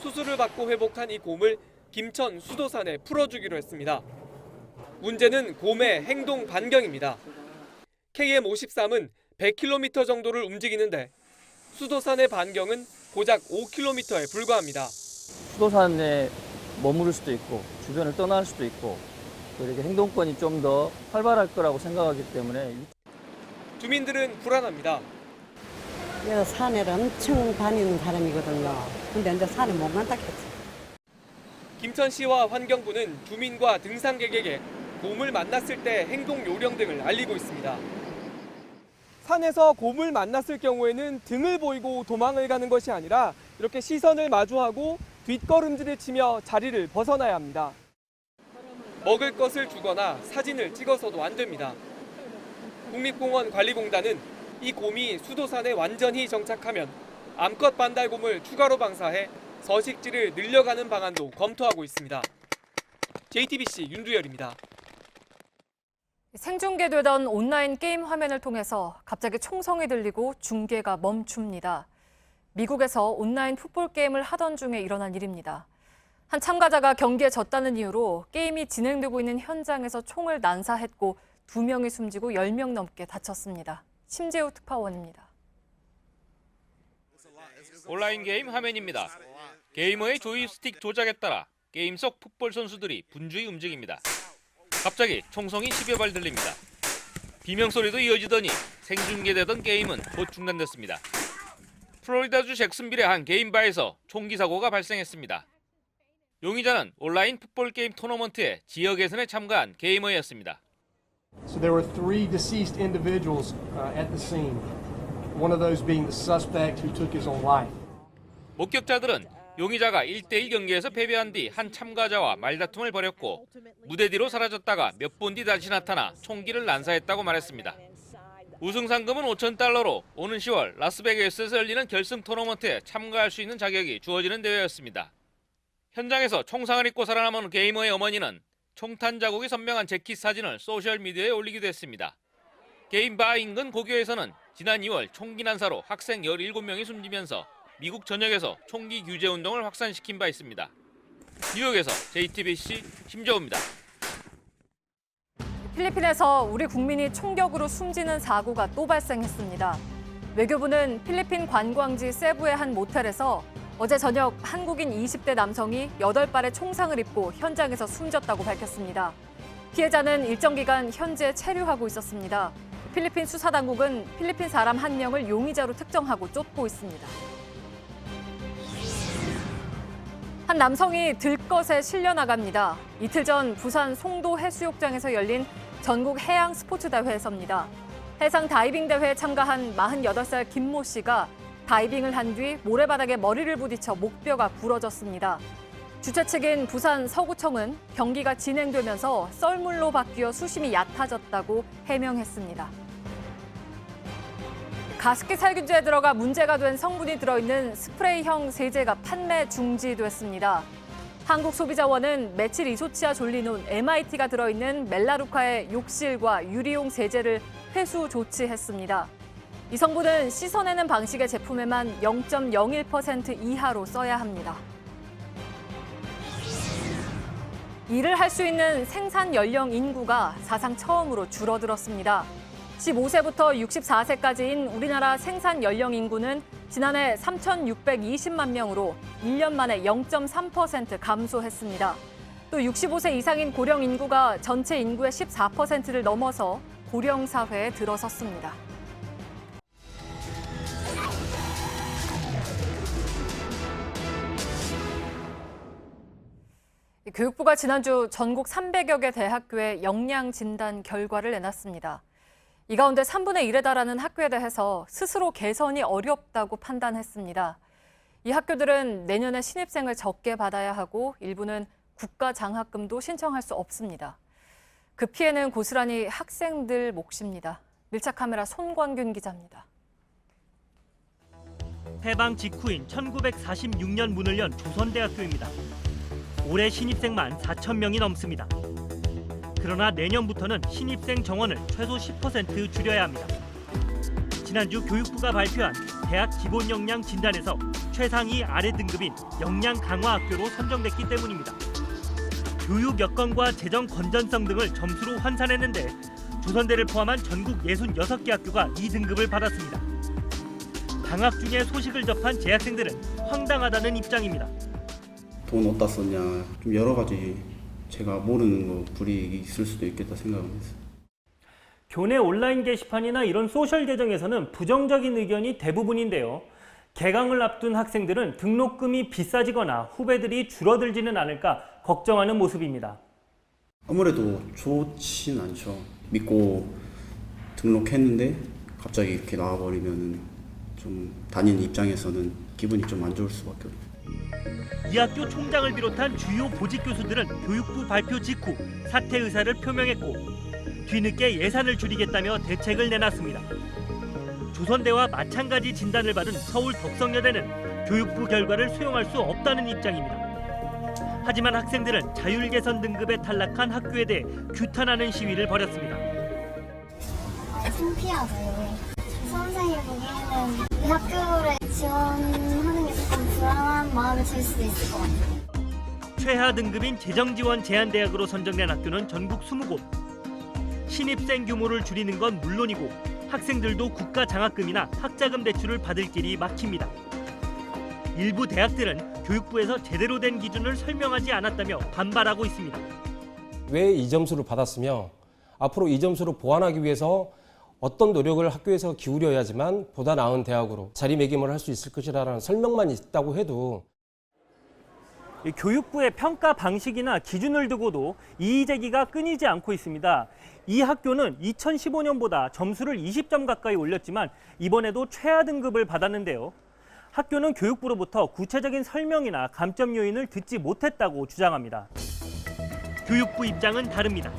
S2: 수술을 받고 회복한 이 곰을 김천 수도산에 풀어주기로 했습니다. 문제는 곰의 행동 반경입니다. KM53은 100km 정도를 움직이는데 수도산의 반경은 고작 5km에 불과합니다.
S5: 수도산에 머무를 수도 있고 주변을 떠날 수도 있고 이렇게 행동권이 좀 더 활발할 거라고 생각하기 때문에
S2: 주민들은 불안합니다.
S7: 내가 산에를 엄청 다니는 사람이거든요. 근데 이제 산에 못 간다 했지.
S2: 김천시와 환경부는 주민과 등산객에게 곰을 만났을 때 행동 요령 등을 알리고 있습니다. 산에서 곰을 만났을 경우에는 등을 보이고 도망을 가는 것이 아니라 이렇게 시선을 마주하고 뒷걸음질을 치며 자리를 벗어나야 합니다. 먹을 것을 주거나 사진을 찍어서도 안 됩니다. 국립공원 관리공단은 이 곰이 수도산에 완전히 정착하면 암컷 반달곰을 추가로 방사해 서식지를 늘려가는 방안도 검토하고 있습니다. JTBC 윤두열입니다.
S10: 생중계되던 온라인 게임 화면을 통해서 갑자기 총성이 들리고 중계가 멈춥니다. 미국에서 온라인 풋볼 게임을 하던 중에 일어난 일입니다. 한 참가자가 경기에 졌다는 이유로 게임이 진행되고 있는 현장에서 총을 난사했고 2명이 숨지고 10명 넘게 다쳤습니다. 심재우 특파원입니다.
S8: 온라인 게임 화면입니다. 게이머의 조이스틱 조작에 따라 게임 속 풋볼 선수들이 분주히 움직입니다. 갑자기 총성이 10여 발 들립니다. 비명소리도 이어지더니 생중계되던 게임은 곧 중단됐습니다. 플로리다주 잭슨빌의 한 게임바에서 총기 사고가 발생했습니다. 용의자는 온라인 풋볼 게임 토너먼트의 지역 예선에 참가한 게이머였습니다.
S9: So there were 3 deceased individuals at the scene. One of those being the suspect who took his own life.
S8: 목격자들은 용의자가 1대1 경기에서 패배한 뒤 한 참가자와 말다툼을 벌였고 무대 뒤로 사라졌다가 몇 분 뒤 다시 나타나 총기를 난사했다고 말했습니다. 우승 상금은 $5,000로 오는 10월 라스베가스에서 열리는 결승 토너먼트에 참가할 수 있는 자격이 주어지는 대회였습니다. 현장에서 총상을 입고 살아남은 게이머의 어머니는 총탄 자국이 선명한 재킷 사진을 소셜미디어에 올리기도 했습니다. 게임바 인근 고교에서는 지난 2월 총기 난사로 학생 17명이 숨지면서 미국 전역에서 총기 규제 운동을 확산시킨 바 있습니다. 뉴욕에서 JTBC 심재호입니다.
S10: 필리핀에서 우리 국민이 총격으로 숨지는 사고가 또 발생했습니다. 외교부는 필리핀 관광지 세부의 한 모텔에서 어제 저녁 한국인 20대 남성이 8발의 총상을 입고 현장에서 숨졌다고 밝혔습니다. 피해자는 일정 기간 현재 체류하고 있었습니다. 필리핀 수사당국은 필리핀 사람 1명을 용의자로 특정하고 쫓고 있습니다. 한 남성이 들것에 실려나갑니다. 이틀 전 부산 송도 해수욕장에서 열린 전국 해양 스포츠 대회에서입니다. 해상 다이빙 대회에 참가한 48살 김모 씨가 다이빙을 한 뒤 모래바닥에 머리를 부딪혀 목뼈가 부러졌습니다. 주최 측인 부산 서구청은 경기가 진행되면서 썰물로 바뀌어 수심이 얕아졌다고 해명했습니다. 가습기 살균제에 들어가 문제가 된 성분이 들어있는 스프레이형 세제가 판매 중지됐습니다. 한국소비자원은 메칠 이소치아 졸리논 MIT가 들어있는 멜라루카의 욕실과 유리용 세제를 회수 조치했습니다. 이 성분은 씻어내는 방식의 제품에만 0.01% 이하로 써야 합니다. 일을 할 수 있는 생산 연령 인구가 사상 처음으로 줄어들었습니다. 15세부터 64세까지인 우리나라 생산 연령 인구는 지난해 3,620만 명으로 1년 만에 0.3% 감소했습니다. 또 65세 이상인 고령 인구가 전체 인구의 14%를 넘어서 고령 사회에 들어섰습니다. 교육부가 지난주 전국 300여 개 대학교의 역량 진단 결과를 내놨습니다. 이 가운데 3분의 1에 달하는 학교에 대해서 스스로 개선이 어렵다고 판단했습니다. 이 학교들은 내년에 신입생을 적게 받아야 하고 일부는 국가 장학금도 신청할 수 없습니다. 그 피해는 고스란히 학생들 몫입니다. 밀착 카메라 손광균 기자입니다.
S6: 해방 직후인 1946년 문을 연 조선대학교입니다. 올해 신입생만 4천 명이 넘습니다. 그러나 내년부터는 신입생 정원을 최소 10% 줄여야 합니다. 지난주 교육부가 발표한 대학 기본 역량 진단에서 최상위 아래 등급인 역량 강화 학교로 선정됐기 때문입니다. 교육 여건과 재정 건전성 등을 점수로 환산했는데 조선대를 포함한 전국 66개 학교가 이 등급을 받았습니다. 방학 중에 소식을 접한 재학생들은 황당하다는 입장입니다.
S11: 돈 어디다 썼냐, 좀 여러 가지 제가 모르는 거 불이익이 있을 수도 있겠다 생각을 했어요.
S6: 교내 온라인 게시판이나 이런 소셜 계정에서는 부정적인 의견이 대부분인데요. 개강을 앞둔 학생들은 등록금이 비싸지거나 후배들이 줄어들지는 않을까 걱정하는 모습입니다.
S11: 아무래도 좋진 않죠. 믿고 등록했는데 갑자기 이렇게 나와버리면 좀 다니는 입장에서는 기분이 좀 안 좋을 수밖에 없어요.
S6: 이 학교 총장을 비롯한 주요 보직 교수들은 교육부 발표 직후 사퇴 의사를 표명했고 뒤늦게 예산을 줄이겠다며 대책을 내놨습니다. 조선대와 마찬가지 진단을 받은 서울 덕성여대는 교육부 결과를 수용할 수 없다는 입장입니다. 하지만 학생들은 자율 개선 등급에 탈락한 학교에 대해 규탄하는 시위를 벌였습니다.
S16: 창피하고요. 선생님 보기에는 이 학교를 지원하는 게 조금 불안한 마음이 들 수도 있을 것 같아요.
S6: 최하 등급인 재정지원 제한대학으로 선정된 학교는 전국 20곳. 신입생 규모를 줄이는 건 물론이고 학생들도 국가 장학금이나 학자금 대출을 받을 길이 막힙니다. 일부 대학들은 교육부에서 제대로 된 기준을 설명하지 않았다며 반발하고 있습니다.
S12: 왜 이 점수를 받았으며 앞으로 이 점수를 보완하기 위해서 어떤 노력을 학교에서 기울여야지만 보다 나은 대학으로 자리매김을 할 수 있을 것이라는 설명만 있다고 해도
S6: 교육부의 평가 방식이나 기준을 두고도 이의 제기가 끊이지 않고 있습니다. 이 학교는 2015년보다 점수를 20점 가까이 올렸지만 이번에도 최하 등급을 받았는데요. 학교는 교육부로부터 구체적인 설명이나 감점 요인을 듣지 못했다고 주장합니다. 교육부 입장은 다릅니다.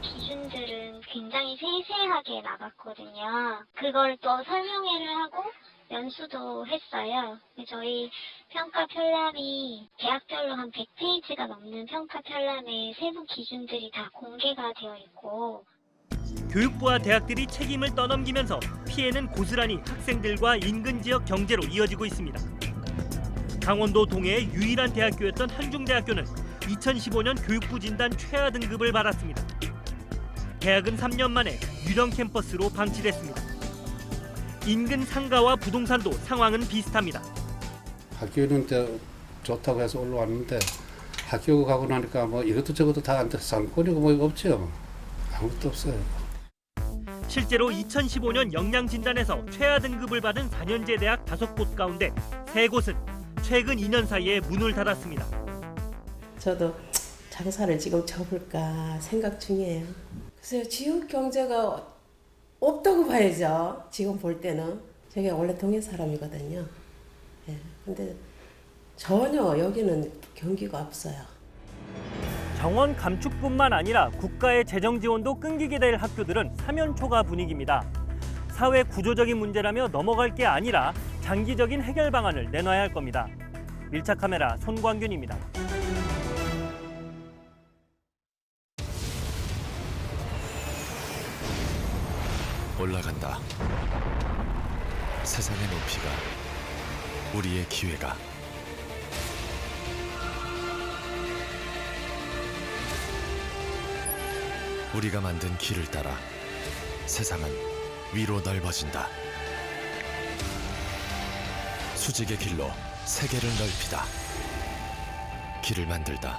S16: 기준들은 굉장히 세세하게 나갔거든요. 그걸 또 설명회를 하고 연수도 했어요. 저희 평가 편람이 대학별로 한 100페이지가 넘는 평가 편람의 세부 기준들이 다 공개가 되어 있고
S6: 교육부와 대학들이 책임을 떠넘기면서 피해는 고스란히 학생들과 인근 지역 경제로 이어지고 있습니다. 강원도 동해의 유일한 대학교였던 한중대학교는 2015년 교육부 진단 최하 등급을 받았습니다. 대학은 3년 만에 유령 캠퍼스로 방치됐습니다. 인근 상가와 부동산도 상황은 비슷합니다.
S1: 학교는 좋다고 해서 올라왔는데 학교 가고 나니까 뭐 이것도 저것도 다 안 돼. 상권이고 뭐 없죠. 아무것도 없어요.
S6: 실제로 2015년 역량진단에서 최하 등급을 받은 4년제 대학 5곳 가운데 3곳은 최근 2년 사이에 문을 닫았습니다.
S13: 저도 장사를 지금 접을까 생각 중이에요. 글쎄요, 지역 경제가 없다고 봐야죠. 지금 볼 때는. 제가 원래 동해 사람이거든요. 네, 근데 전혀 여기는 경기가 없어요.
S6: 정원 감축뿐만 아니라 국가의 재정 지원도 끊기게 될 학교들은 사면초가 분위기입니다. 사회 구조적인 문제라며 넘어갈 게 아니라 장기적인 해결 방안을 내놔야 할 겁니다. 밀착 카메라 손광균입니다.
S14: 올라간다. 세상의 높이가, 우리의 기회가. 우리가 만든 길을 따라 세상은 위로 넓어진다. 수직의 길로 세계를 넓히다. 길을 만들다.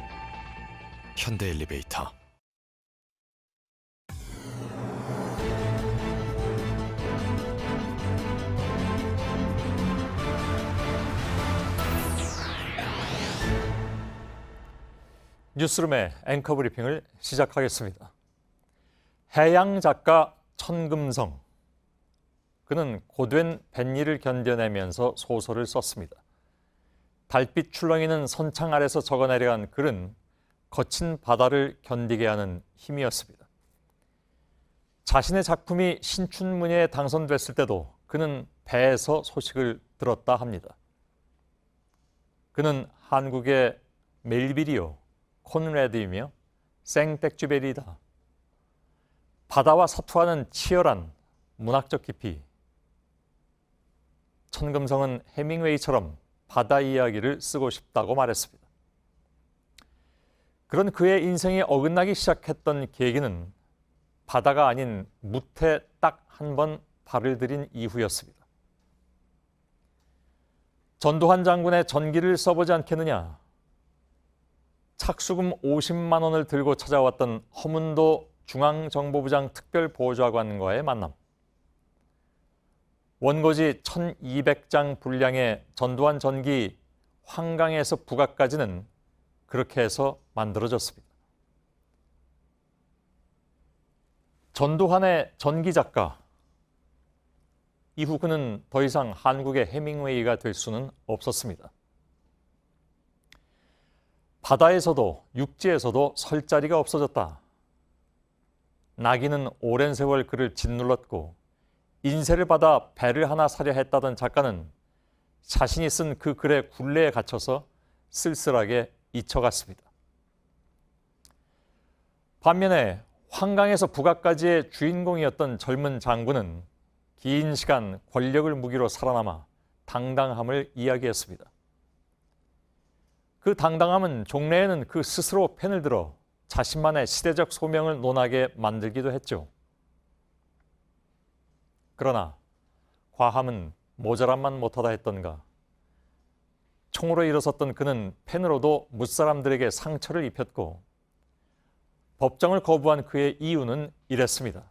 S14: 현대 엘리베이터.
S29: 뉴스룸의 앵커 브리핑을 시작하겠습니다. 해양 작가 천금성. 그는 고된 뱃일을 견뎌내면서 소설을 썼습니다. 달빛 출렁이는 선창 아래서 적어내려간 글은 거친 바다를 견디게 하는 힘이었습니다. 자신의 작품이 신춘문예에 당선됐을 때도 그는 배에서 소식을 들었다 합니다. 그는 한국의 멜빌이요, 콘레드이며 생텍쥐베리다. 바다와 사투하는 치열한 문학적 깊이. 천금성은 해밍웨이처럼 바다 이야기를 쓰고 싶다고 말했습니다. 그런 그의 인생이 어긋나기 시작했던 계기는 바다가 아닌 무태 딱 한 번 발을 들인 이후였습니다. 전두환 장군의 전기를 써보지 않겠느냐. 착수금 50만 원을 들고 찾아왔던 허문도 중앙정보부장 특별보좌관과의 만남. 원고지 1200장 분량의 전두환 전기 환강에서 부각까지는 그렇게 해서 만들어졌습니다. 전두환의 전기 작가. 이후 그는 더 이상 한국의 해밍웨이가 될 수는 없었습니다. 바다에서도 육지에서도 설 자리가 없어졌다. 낙인은 오랜 세월 그를 짓눌렀고 인세를 받아 배를 하나 사려 했다던 작가는 자신이 쓴 그 글의 굴레에 갇혀서 쓸쓸하게 잊혀갔습니다. 반면에 환강에서 부각까지의 주인공이었던 젊은 장군은 긴 시간 권력을 무기로 살아남아 당당함을 이야기했습니다. 그 당당함은 종래에는 그 스스로 펜을 들어 자신만의 시대적 소명을 논하게 만들기도 했죠. 그러나 과함은 모자람만 못하다 했던가. 총으로 일어섰던 그는 펜으로도 무사람들에게 상처를 입혔고 법정을 거부한 그의 이유는 이랬습니다.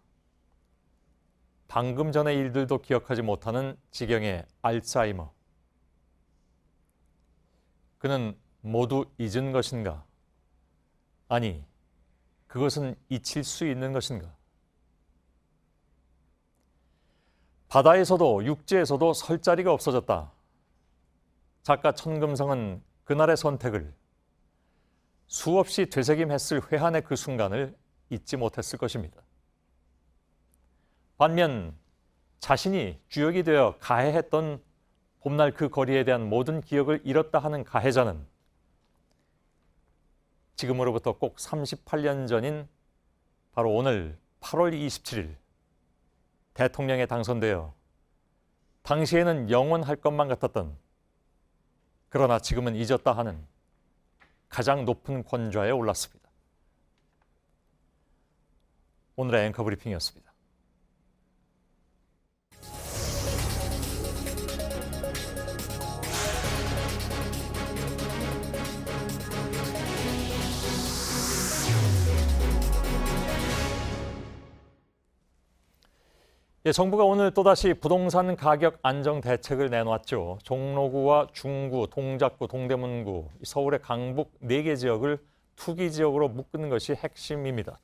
S29: 방금 전의 일들도 기억하지 못하는 지경의 알츠하이머. 그는 모두 잊은 것인가? 아니, 그것은 잊힐 수 있는 것인가? 바다에서도 육지에서도 설 자리가 없어졌다. 작가 천금성은 그날의 선택을, 수없이 되새김했을 회한의 그 순간을 잊지 못했을 것입니다. 반면 자신이 주역이 되어 가해했던 봄날 그 거리에 대한 모든 기억을 잃었다 하는 가해자는 지금으로부터 꼭 38년 전인 바로 오늘 8월 27일 대통령에 당선되어 당시에는 영원할 것만 같았던, 그러나 지금은 잊었다 하는 가장 높은 권좌에 올랐습니다. 오늘의 앵커 브리핑이었습니다. 정부가 오늘 또다시 부동산 가격 안정 대책을 내놓았죠. 종로구와 중구, 동작구, 동대문구, 서울의 강북 4개 지역을 투기 지역으로 묶는 것이 핵심입니다.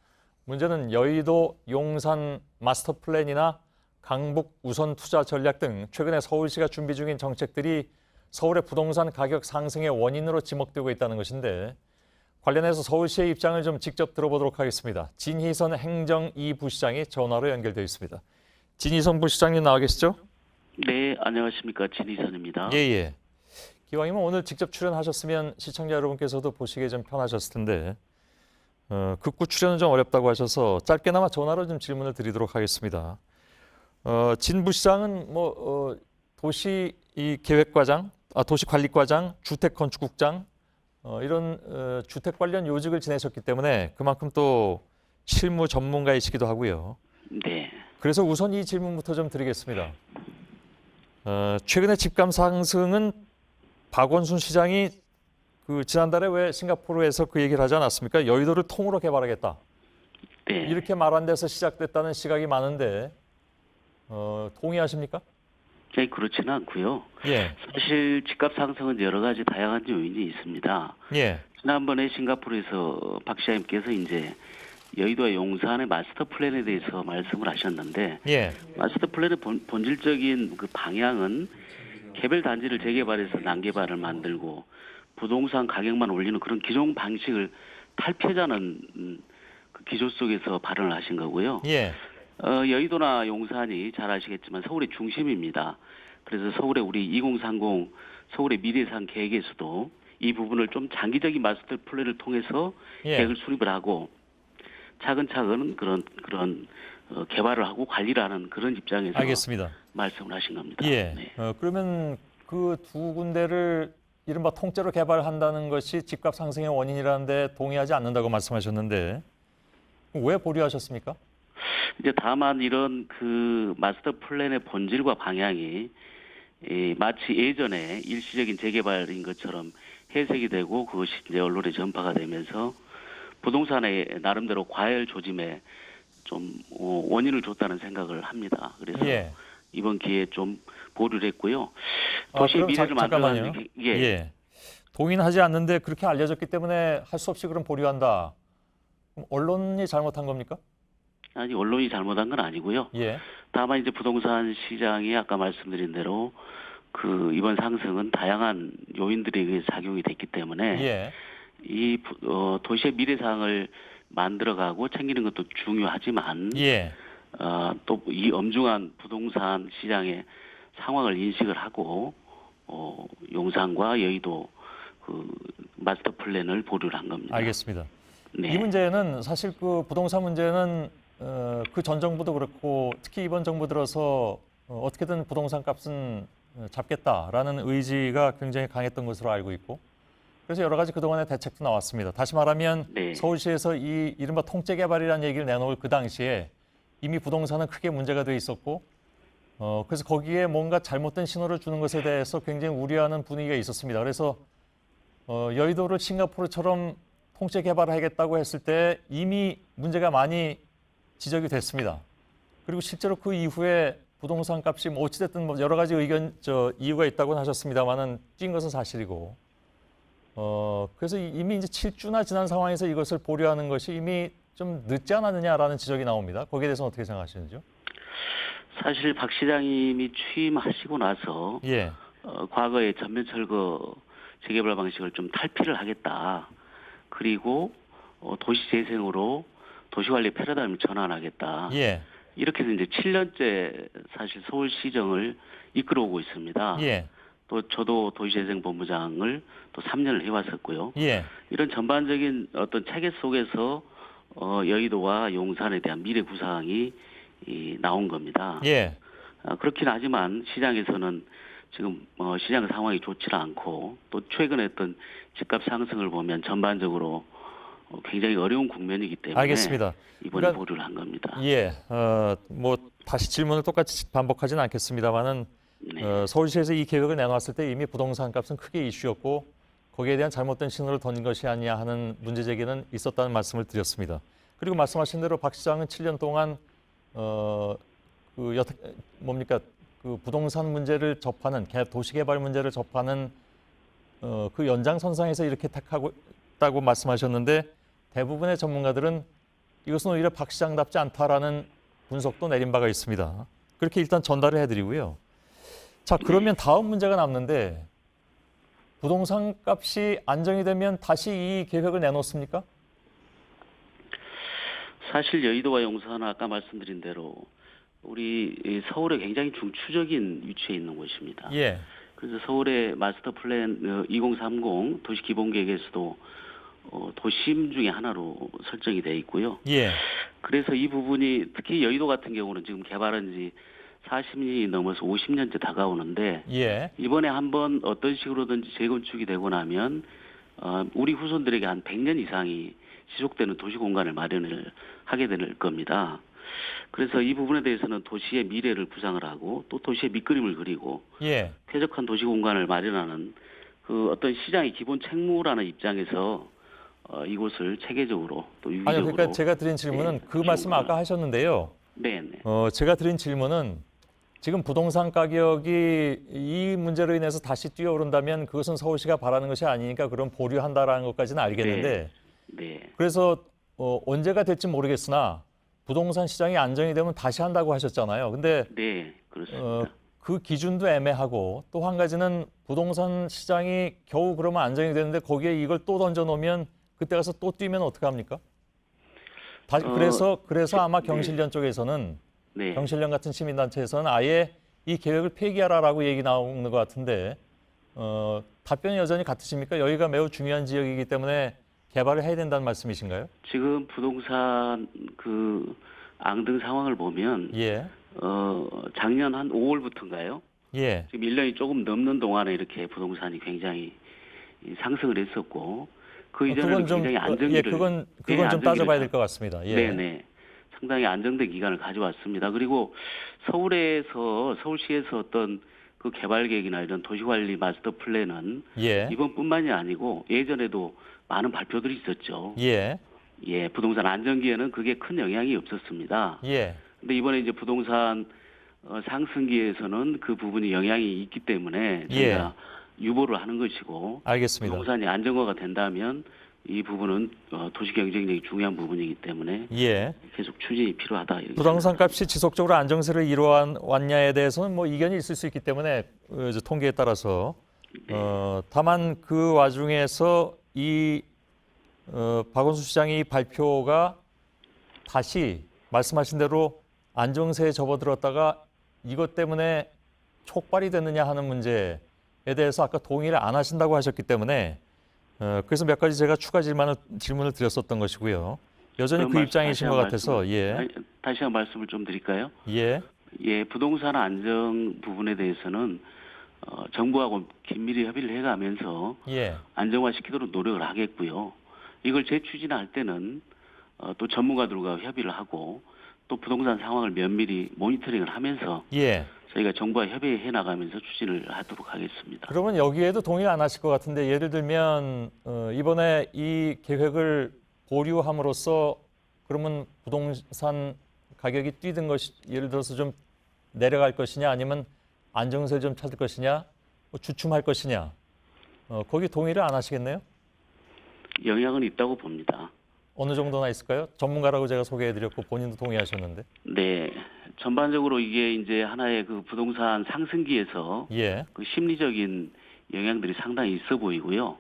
S29: 문제는 여의도, 용산 마스터 플랜이나 강북 우선 투자 전략 등 최근에 서울시가 준비 중인 정책들이 서울의 부동산 가격 상승의 원인으로 지목되고 있다는 것인데, 관련해서 서울시의 입장을 좀 직접 들어보도록 하겠습니다. 진희선 행정 2 부시장이 전화로 연결되어 있습니다. 진희선 부시장님 나와 계시죠?
S4: 네, 안녕하십니까. 진희선입니다.
S29: 예. 기왕이면 오늘 직접 출연하셨으면 시청자 여러분께서도 보시기에 좀 편하셨을 텐데 극구 출연은 좀 어렵다고 하셔서 짧게나마 전화로 좀 질문을 드리도록 하겠습니다. 진 부시장은 도시 계획과장, 도시관리과장, 주택건축국장 이런 주택 관련 요직을 지내셨기 때문에 그만큼 또 실무 전문가이시기도 하고요.
S4: 네.
S29: 그래서 우선 이 질문부터 좀 드리겠습니다. 최근에 집값 상승은 박원순 시장이 그 지난달에 왜 싱가포르에서 그 얘기를 하지 않았습니까? 여의도를 통으로 개발하겠다.
S4: 네.
S29: 이렇게 말한 데서 시작됐다는 시각이 많은데 동의하십니까?
S4: 네, 그렇지는 않고요.
S29: 예.
S4: 사실 집값 상승은 여러 가지 다양한 요인이 있습니다.
S29: 예.
S4: 지난번에 싱가포르에서 박 시장님께서 이제 여의도와 용산의 마스터 플랜에 대해서 말씀을 하셨는데
S29: 예.
S4: 마스터 플랜의 본질적인 그 방향은 개별 단지를 재개발해서 난개발을 만들고 부동산 가격만 올리는 그런 기존 방식을 탈피하자는 그 기조 속에서 발언을 하신 거고요.
S29: 예.
S4: 여의도나 용산이 잘 아시겠지만 서울의 중심입니다. 그래서 서울의 우리 2030 서울의 미래상 계획에서도 이 부분을 좀 장기적인 마스터 플랜을 통해서
S29: 예.
S4: 계획을 수립을 하고 차근차근 그런 개발을 하고 관리를 하는 그런 입장에서
S29: 알겠습니다.
S4: 말씀을 하신 겁니다.
S29: 예.
S4: 네.
S29: 그러면 그 두 군데를 이른바 통째로 개발한다는 것이 집값 상승의 원인이라는데 동의하지 않는다고 말씀하셨는데 왜 보류하셨습니까?
S4: 이제 다만 이런 그 마스터 플랜의 본질과 방향이 마치 예전에 일시적인 재개발인 것처럼 해석이 되고 그것이 이제 언론에 전파가 되면서 부동산의 나름대로 과열 조짐에 좀 원인을 줬다는 생각을 합니다. 그래서
S29: 예.
S4: 이번 기회에 좀 보류를 했고요. 도시의
S29: 그럼
S4: 미래를
S29: 잠깐만요.
S4: 만들어가는
S29: 예. 동의는 하지 않는데 그렇게 알려졌기 때문에 할 수 없이 그럼 보류한다. 그럼 언론이 잘못한 겁니까?
S4: 아니 언론이 잘못한 건 아니고요.
S29: 예.
S4: 다만 이제 부동산 시장이 아까 말씀드린 대로 그 이번 상승은 다양한 요인들에 의해 작용이 됐기 때문에
S29: 예.
S4: 이 도시의 미래상을 만들어가고 챙기는 것도 중요하지만
S29: 예.
S4: 또 이 엄중한 부동산 시장의 상황을 인식을 하고 용산과 여의도 그 마스터 플랜을 보류를 한 겁니다.
S29: 알겠습니다.
S4: 네.
S29: 이 문제는 사실 그 부동산 문제는 그 전 정부도 그렇고 특히 이번 정부 들어서 어떻게든 부동산 값은 잡겠다라는 의지가 굉장히 강했던 것으로 알고 있고 그래서 여러 가지 그동안의 대책도 나왔습니다. 다시 말하면
S4: 네.
S29: 서울시에서 이 이른바 통째 개발이라는 얘기를 내놓을 그 당시에 이미 부동산은 크게 문제가 돼 있었고 그래서 거기에 뭔가 잘못된 신호를 주는 것에 대해서 굉장히 우려하는 분위기가 있었습니다. 그래서 여의도를 싱가포르처럼 통째 개발하겠다고 했을 때 이미 문제가 많이 지적이 됐습니다. 그리고 실제로 그 이후에 부동산 값이 뭐 어찌됐든 뭐 여러 가지 이유가 있다고는 하셨습니다만은 뛴 것은 사실이고 그래서 이미 이제 7주나 지난 상황에서 이것을 보류하는 것이 이미 좀 늦지 않았느냐라는 지적이 나옵니다. 거기에 대해서는 어떻게 생각하시는지요?
S4: 사실 박 시장님이 취임하시고 나서
S29: 예.
S4: 과거의 전면 철거 재개발 방식을 좀 탈피를 하겠다. 그리고 도시 재생으로 도시관리 패러다임을 전환하겠다.
S29: 예.
S4: 이렇게 해서 이제 7년째 사실 서울시정을 이끌어오고 있습니다.
S29: 예.
S4: 또 저도 도시재생본부장을 또 3년을 해왔었고요.
S29: 예.
S4: 이런 전반적인 어떤 체계 속에서 여의도와 용산에 대한 미래 구상이 나온 겁니다.
S29: 예.
S4: 그렇긴 하지만 시장에서는 지금 시장 상황이 좋지는 않고 또 최근에 어떤 집값 상승을 보면 전반적으로 굉장히 어려운 국면이기 때문에
S29: 알겠습니다.
S4: 이번에 보류를 한 겁니다.
S29: 예. 뭐 다시 질문을 똑같이 반복하지는 않겠습니다만은
S4: 네.
S29: 서울시에서 이 계획을 내놨을 때 이미 부동산 값은 크게 이슈였고 거기에 대한 잘못된 신호를 던진 것이 아니냐 하는 문제 제기는 있었다는 말씀을 드렸습니다. 그리고 말씀하신 대로 박 시장은 7년 동안 그 부동산 문제를 접하는 도시개발 문제를 접하는 그 연장선상에서 이렇게 택하고 있다고 말씀하셨는데 대부분의 전문가들은 이것은 오히려 박 시장답지 않다라는 분석도 내린 바가 있습니다. 그렇게 일단 전달을 해드리고요. 자, 그러면 다음 문제가 남는데 부동산 값이 안정이 되면 다시 이 계획을 내놓습니까?
S4: 사실 여의도와 용산은 아까 말씀드린 대로 우리 서울에 굉장히 중추적인 위치에 있는 곳입니다.
S29: 예.
S4: 그래서 서울의 마스터 플랜 2030 도시 기본계획에서도 도심 중에 하나로 설정이 되어 있고요.
S29: 예.
S4: 그래서 이 부분이 특히 여의도 같은 경우는 지금 개발한 지 40년이 넘어서 50년째 다가오는데
S29: 예.
S4: 이번에 한번 어떤 식으로든지 재건축이 되고 나면 우리 후손들에게 한 100년 이상이 지속되는 도시 공간을 마련을 하게 될 겁니다. 그래서 이 부분에 대해서는 도시의 미래를 구상을 하고 또 도시의 밑그림을 그리고
S29: 예.
S4: 쾌적한 도시 공간을 마련하는 그 어떤 시장의 기본 책무라는 입장에서 이곳을 체계적으로 또 유기적으로.
S29: 아니요, 그러니까 제가 드린 질문은 그 말씀 아까 하셨는데요.
S4: 네네.
S29: 제가 드린 질문은 지금 부동산 가격이 이 문제로 인해서 다시 뛰어오른다면 그것은 서울시가 바라는 것이 아니니까 그럼 보류한다라는 것까지는 알겠는데
S4: 네.
S29: 그래서 언제가 될지 모르겠으나 부동산 시장이 안정이 되면 다시 한다고 하셨잖아요. 근데
S4: 네, 그렇습니다.
S29: 그 기준도 애매하고 또 한 가지는 부동산 시장이 겨우 그러면 안정이 되는데 거기에 이걸 또 던져놓으면 그때 가서 또 뛰면 어떡합니까? 그래서 아마 경실련 쪽에서는
S4: 네.
S29: 경실련 같은 시민단체에서는 아예 이 계획을 폐기하라라고 얘기 나오는 것 같은데 답변이 여전히 같으십니까? 여기가 매우 중요한 지역이기 때문에 개발을 해야 된다는 말씀이신가요?
S4: 지금 부동산 그 앙등 상황을 보면
S29: 예.
S4: 작년 한 5월부터인가요?
S29: 예.
S4: 지금 1년이 조금 넘는 동안에 이렇게 부동산이 굉장히 상승을 했었고 그 이전에는 굉장히 안정기를
S29: 그건 좀 따져봐야 될 것 같습니다. 예.
S4: 네네. 상당히 안정된 기간을 가져왔습니다. 그리고 서울시에서 어떤 그 개발 계획이나 이런 도시관리 마스터 플랜은
S29: 예.
S4: 이번뿐만이 아니고 예전에도 많은 발표들이 있었죠.
S29: 예.
S4: 예, 부동산 안정기에는 그게 큰 영향이 없었습니다.
S29: 예.
S4: 근데 이번에 이제 부동산 상승기에서는 그 부분이 영향이 있기 때문에 저희가 유보를 하는 것이고
S29: 알겠습니다.
S4: 부동산이 안정화가 된다면 이 부분은 도시 경쟁력이 중요한 부분이기 때문에
S29: 예.
S4: 계속 추진이 필요하다. 이렇게
S29: 부동산 값이 지속적으로 안정세를 이루어왔냐에 대해서는 뭐 이견이 있을 수 있기 때문에 통계에 따라서 다만 그 와중에서 이 박원순 시장의 발표가 다시 말씀하신 대로 안정세에 접어들었다가 이것 때문에 촉발이 됐느냐 하는 문제에 대해서 아까 동의를 안 하신다고 하셨기 때문에 그래서 몇 가지 제가 추가 질문을 드렸었던 것이고요. 여전히 그 입장이신 것 같아서
S4: 다시 한 말씀을 좀 드릴까요?
S29: 예.
S4: 예, 부동산 안정 부분에 대해서는 정부하고 긴밀히 협의를 해가면서 안정화시키도록 노력을 하겠고요. 이걸 재추진할 때는 또 전문가들과 협의를 하고 또 부동산 상황을 면밀히 모니터링을 하면서 저희가 정부와 협의해 나가면서 추진을 하도록 하겠습니다.
S29: 그러면 여기에도 동의 안 하실 것 같은데 예를 들면 이번에 이 계획을 보류함으로써 그러면 부동산 가격이 뛰든 것이 예를 들어서 좀 내려갈 것이냐 아니면 안정세를 좀 찾을 것이냐 주춤할 것이냐 거기 동의를 안 하시겠네요?
S4: 영향은 있다고 봅니다.
S29: 어느 정도나 있을까요? 전문가라고 제가 소개해드렸고 본인도 동의하셨는데.
S4: 네, 전반적으로 이게 이제 하나의 그 부동산 상승기에서 그 심리적인 영향들이 상당히 있어 보이고요.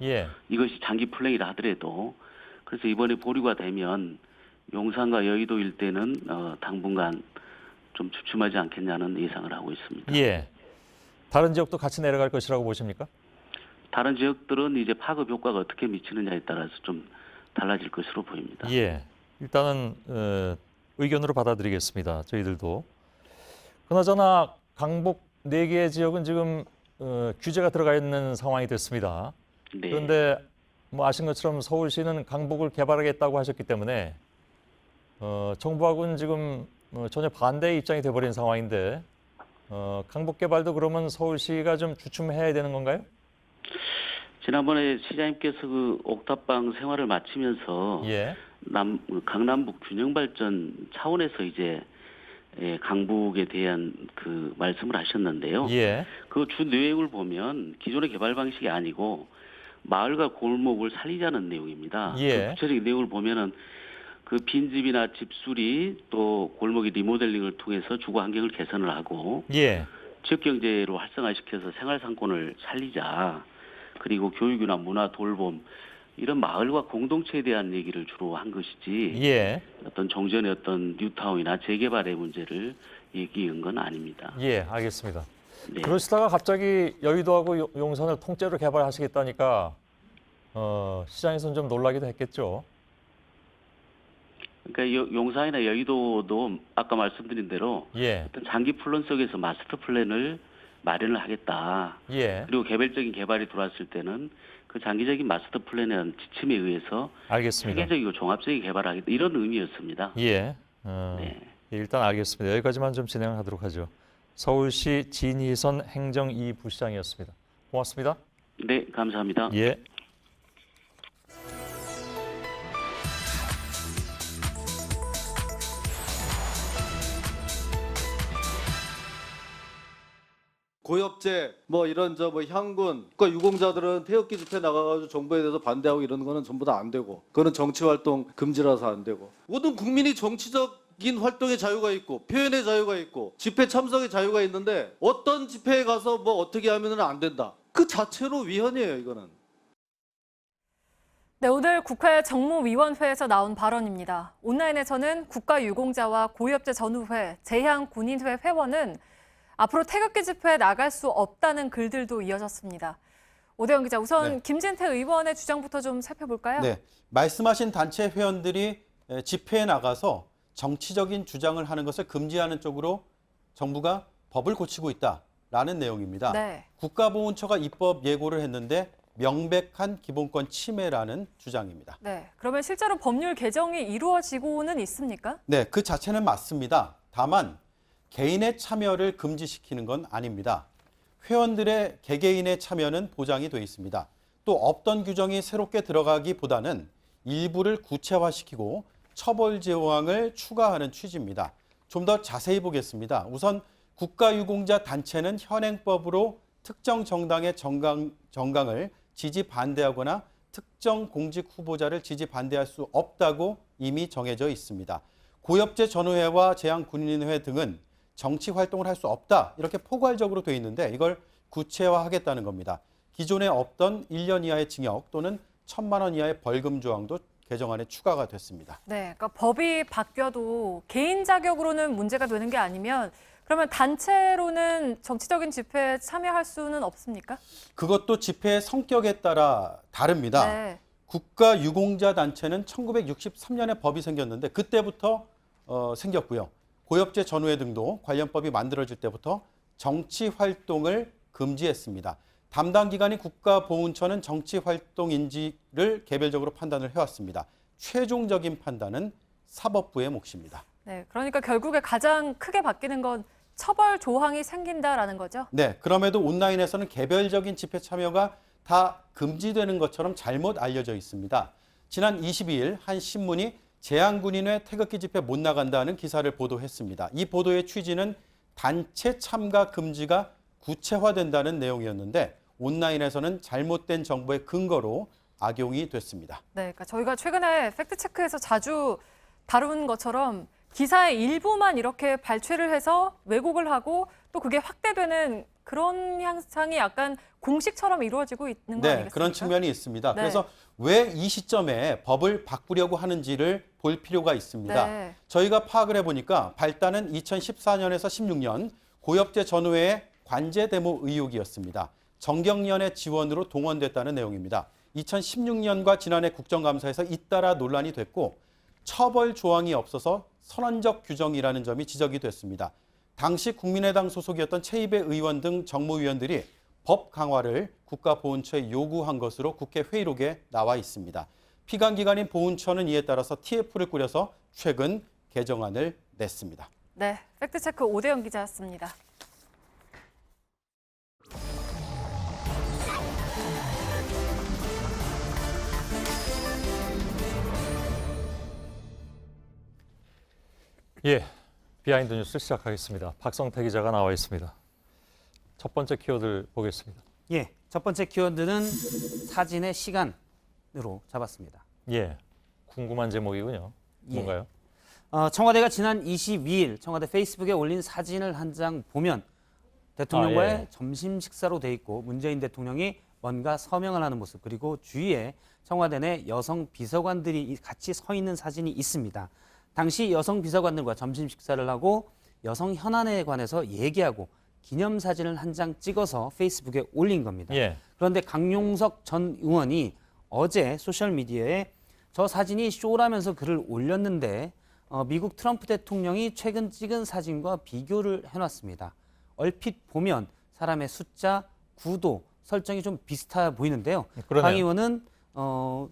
S4: 이것이 장기 플레이라 하더라도 그래서 이번에 보류가 되면 용산과 여의도 일대는 당분간 좀 주춤하지 않겠냐는 예상을 하고 있습니다.
S29: 예. 다른 지역도 같이 내려갈 것이라고 보십니까?
S4: 다른 지역들은 이제 파급 효과가 어떻게 미치느냐에 따라서 좀 달라질 것으로 보입니다.
S29: 예, 일단은 의견으로 받아들이겠습니다. 저희들도. 그나저나 강북 4개의 지역은 지금 규제가 들어가 있는 상황이 됐습니다.
S4: 네.
S29: 그런데 뭐 아신 것처럼 서울시는 강북을 개발하겠다고 하셨기 때문에 정부하고는 지금 전혀 반대의 입장이 돼버린 상황인데 강북 개발도 그러면 서울시가 좀 주춤해야 되는 건가요?
S4: 지난번에 시장님께서 그 옥탑방 생활을 마치면서 강남북 균형 발전 차원에서 이제 강북에 대한 그 말씀을 하셨는데요. 그 주 내용을 보면 기존의 개발 방식이 아니고 마을과 골목을 살리자는 내용입니다. 그 구체적인 내용을 보면은 그 빈집이나 집수리 또 골목의 리모델링을 통해서 주거 환경을 개선을 하고 지역 경제로 활성화시켜서 생활 상권을 살리자. 그리고 교육이나 문화, 돌봄 이런 마을과 공동체에 대한 얘기를 주로 한 것이지 어떤 정전의 어떤 뉴타운이나 재개발의 문제를 얘기한 건 아닙니다.
S29: 예, 알겠습니다. 그러시다가 갑자기 여의도하고 용산을 통째로 개발하시겠다니까 시장에서는 좀 놀라기도 했겠죠.
S4: 그러니까 용산이나 여의도도 아까 말씀드린 대로 어떤 장기 플랜 속에서 마스터 플랜을 마련을 하겠다. 그리고 개별적인 개발이 들어왔을 때는 그 장기적인 마스터 플랜에 대한 지침에 의해서
S29: 알겠습니다.
S4: 체계적이고 종합적인 개발을 하겠다. 이런 의미였습니다.
S29: 네. 예, 일단 알겠습니다. 여기까지만 좀 진행하도록 하죠. 서울시 진희선 행정 2 부시장이었습니다. 고맙습니다.
S4: 네, 감사합니다.
S29: 예.
S15: 고엽제 뭐 이런 뭐 향군 국가 유공자들은 태극기 집회 나가가지고 정부에 대해서 반대하고 이런 거는 전부 다 안 되고 그거는 정치 활동 금지라서 안 되고 모든 국민이 정치적인 활동의 자유가 있고 표현의 자유가 있고 집회 참석의 자유가 있는데 어떤 집회에 가서 뭐 어떻게 하면은 안 된다. 그 자체로 위헌이에요, 이거는.
S10: 네, 오늘 국회 정무위원회에서 나온 발언입니다. 온라인에서는 국가유공자와 고위업체 전우회, 재향군인회 회원은 앞으로 태극기 집회에 나갈 수 없다는 글들도 이어졌습니다. 오대영 기자, 우선 김진태 의원의 주장부터 좀 살펴볼까요?
S17: 네, 말씀하신 단체 회원들이 집회에 나가서 정치적인 주장을 하는 것을 금지하는 쪽으로 정부가 법을 고치고 있다라는 내용입니다.
S10: 네.
S17: 국가보훈처가 입법 예고를 했는데 명백한 기본권 침해라는 주장입니다.
S10: 네, 그러면 실제로 법률 개정이 이루어지고는 있습니까?
S17: 네, 그 자체는 맞습니다. 다만 개인의 참여를 금지시키는 건 아닙니다. 회원들의 개개인의 참여는 보장이 돼 있습니다. 또 없던 규정이 새롭게 들어가기보다는 일부를 구체화시키고 처벌 조항을 추가하는 취지입니다. 좀 더 자세히 보겠습니다. 우선 국가유공자 단체는 현행법으로 특정 정당의 정강을 지지 반대하거나 특정 공직 후보자를 지지 반대할 수 없다고 이미 정해져 있습니다. 고엽제 전우회와 재향군인회 등은 정치 활동을 할 수 없다, 이렇게 포괄적으로 돼 있는데 이걸 구체화하겠다는 겁니다. 기존에 없던 1년 이하의 징역 또는 1,000만 원 이하의 벌금 조항도 개정안에 추가가 됐습니다.
S10: 네, 그러니까 법이 바뀌어도 개인 자격으로는 문제가 되는 게 아니면 그러면 단체로는 정치적인 집회에 참여할 수는 없습니까?
S17: 그것도 집회의 성격에 따라 다릅니다.
S10: 네.
S17: 국가유공자 단체는 1963년에 법이 생겼는데 그때부터 생겼고요. 고엽제 전우회 등도 관련법이 만들어질 때부터 정치 활동을 금지했습니다. 담당 기관인 국가보훈처는 정치 활동인지를 개별적으로 판단을 해왔습니다. 최종적인 판단은 사법부의 몫입니다.
S10: 네, 그러니까 결국에 가장 크게 바뀌는 건 처벌 조항이 생긴다라는 거죠?
S17: 네, 그럼에도 온라인에서는 개별적인 집회 참여가 다 금지되는 것처럼 잘못 알려져 있습니다. 지난 22일 한 신문이 재향군인회 태극기 집회 못 나간다는 기사를 보도했습니다. 이 보도의 취지는 단체 참가 금지가 구체화된다는 내용이었는데 온라인에서는 잘못된 정보의 근거로 악용이 됐습니다.
S10: 네, 그러니까 저희가 최근에 팩트체크에서 자주 다룬 것처럼 기사의 일부만 이렇게 발췌를 해서 왜곡을 하고 또 그게 확대되는 그런 현상이 약간 공식처럼 이루어지고 있는 거 아니겠습니까?
S17: 그런 측면이 있습니다.
S10: 네.
S17: 그래서 왜 이 시점에 법을 바꾸려고 하는지를 볼 필요가 있습니다.
S10: 네.
S17: 저희가 파악을 해보니까 발단은 2014년에서 16년 고엽제 전우회의 관제 데모 의혹이었습니다. 정경련의 지원으로 동원됐다는 내용입니다. 2016년과 지난해 국정감사에서 잇따라 논란이 됐고 처벌 조항이 없어서 선언적 규정이라는 점이 지적이 됐습니다. 당시 국민의당 소속이었던 최이배 의원 등 정무위원들이 법 강화를 국가보훈처에 요구한 것으로 국회 회의록에 나와 있습니다. 피감기관인 보훈처는 이에 따라서 TF를 꾸려서 최근 개정안을 냈습니다.
S10: 네, 팩트체크 오대영 기자였습니다.
S29: 예, 비하인드 뉴스 시작하겠습니다. 박성태 기자가 나와 있습니다. 첫 번째 키워드 보겠습니다.
S18: 예, 첫 번째 키워드는 사진의 시간으로 잡았습니다.
S29: 예, 궁금한 제목이군요. 뭔가요?
S18: 청와대가 지난 22일 청와대 페이스북에 올린 사진을 한 장 보면 대통령과의 점심 식사로 돼 있고 문재인 대통령이 뭔가 서명을 하는 모습 그리고 주위에 청와대 내 여성 비서관들이 같이 서 있는 사진이 있습니다. 당시 여성 비서관들과 점심 식사를 하고 여성 현안에 관해서 얘기하고 기념사진을 한 장 찍어서 페이스북에 올린 겁니다.
S29: 예.
S18: 그런데 강용석 전 의원이 어제 소셜미디어에 저 사진이 쇼라면서 글을 올렸는데 미국 트럼프 대통령이 최근 찍은 사진과 비교를 해놨습니다. 얼핏 보면 사람의 숫자, 구도, 설정이 좀 비슷해 보이는데요.
S29: 그러네요.
S18: 강 의원은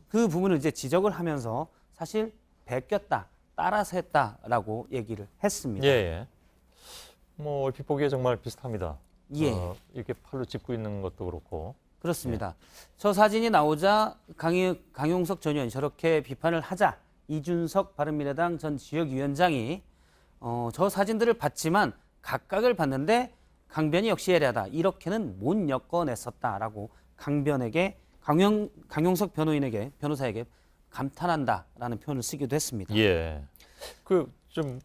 S18: 그 부분을 이제 지적을 하면서 사실 베꼈다. 따라서 했다라고 얘기를 했습니다.
S29: 예. 뭐 얼핏 보기에 정말 비슷합니다.
S18: 예.
S29: 이렇게 팔로 짚고 있는 것도 그렇고.
S18: 그렇습니다. 저 사진이 나오자 강용석 전 의원이 저렇게 비판을 하자 이준석 바른미래당 전 지역위원장이 저 사진들을 봤지만 각각을 봤는데 강변이 역시 예리하다. 이렇게는 못 엮어냈었다라고 강용석 변호사에게 감탄한다라는 표현을 쓰기도 했습니다.
S29: 예. 그 좀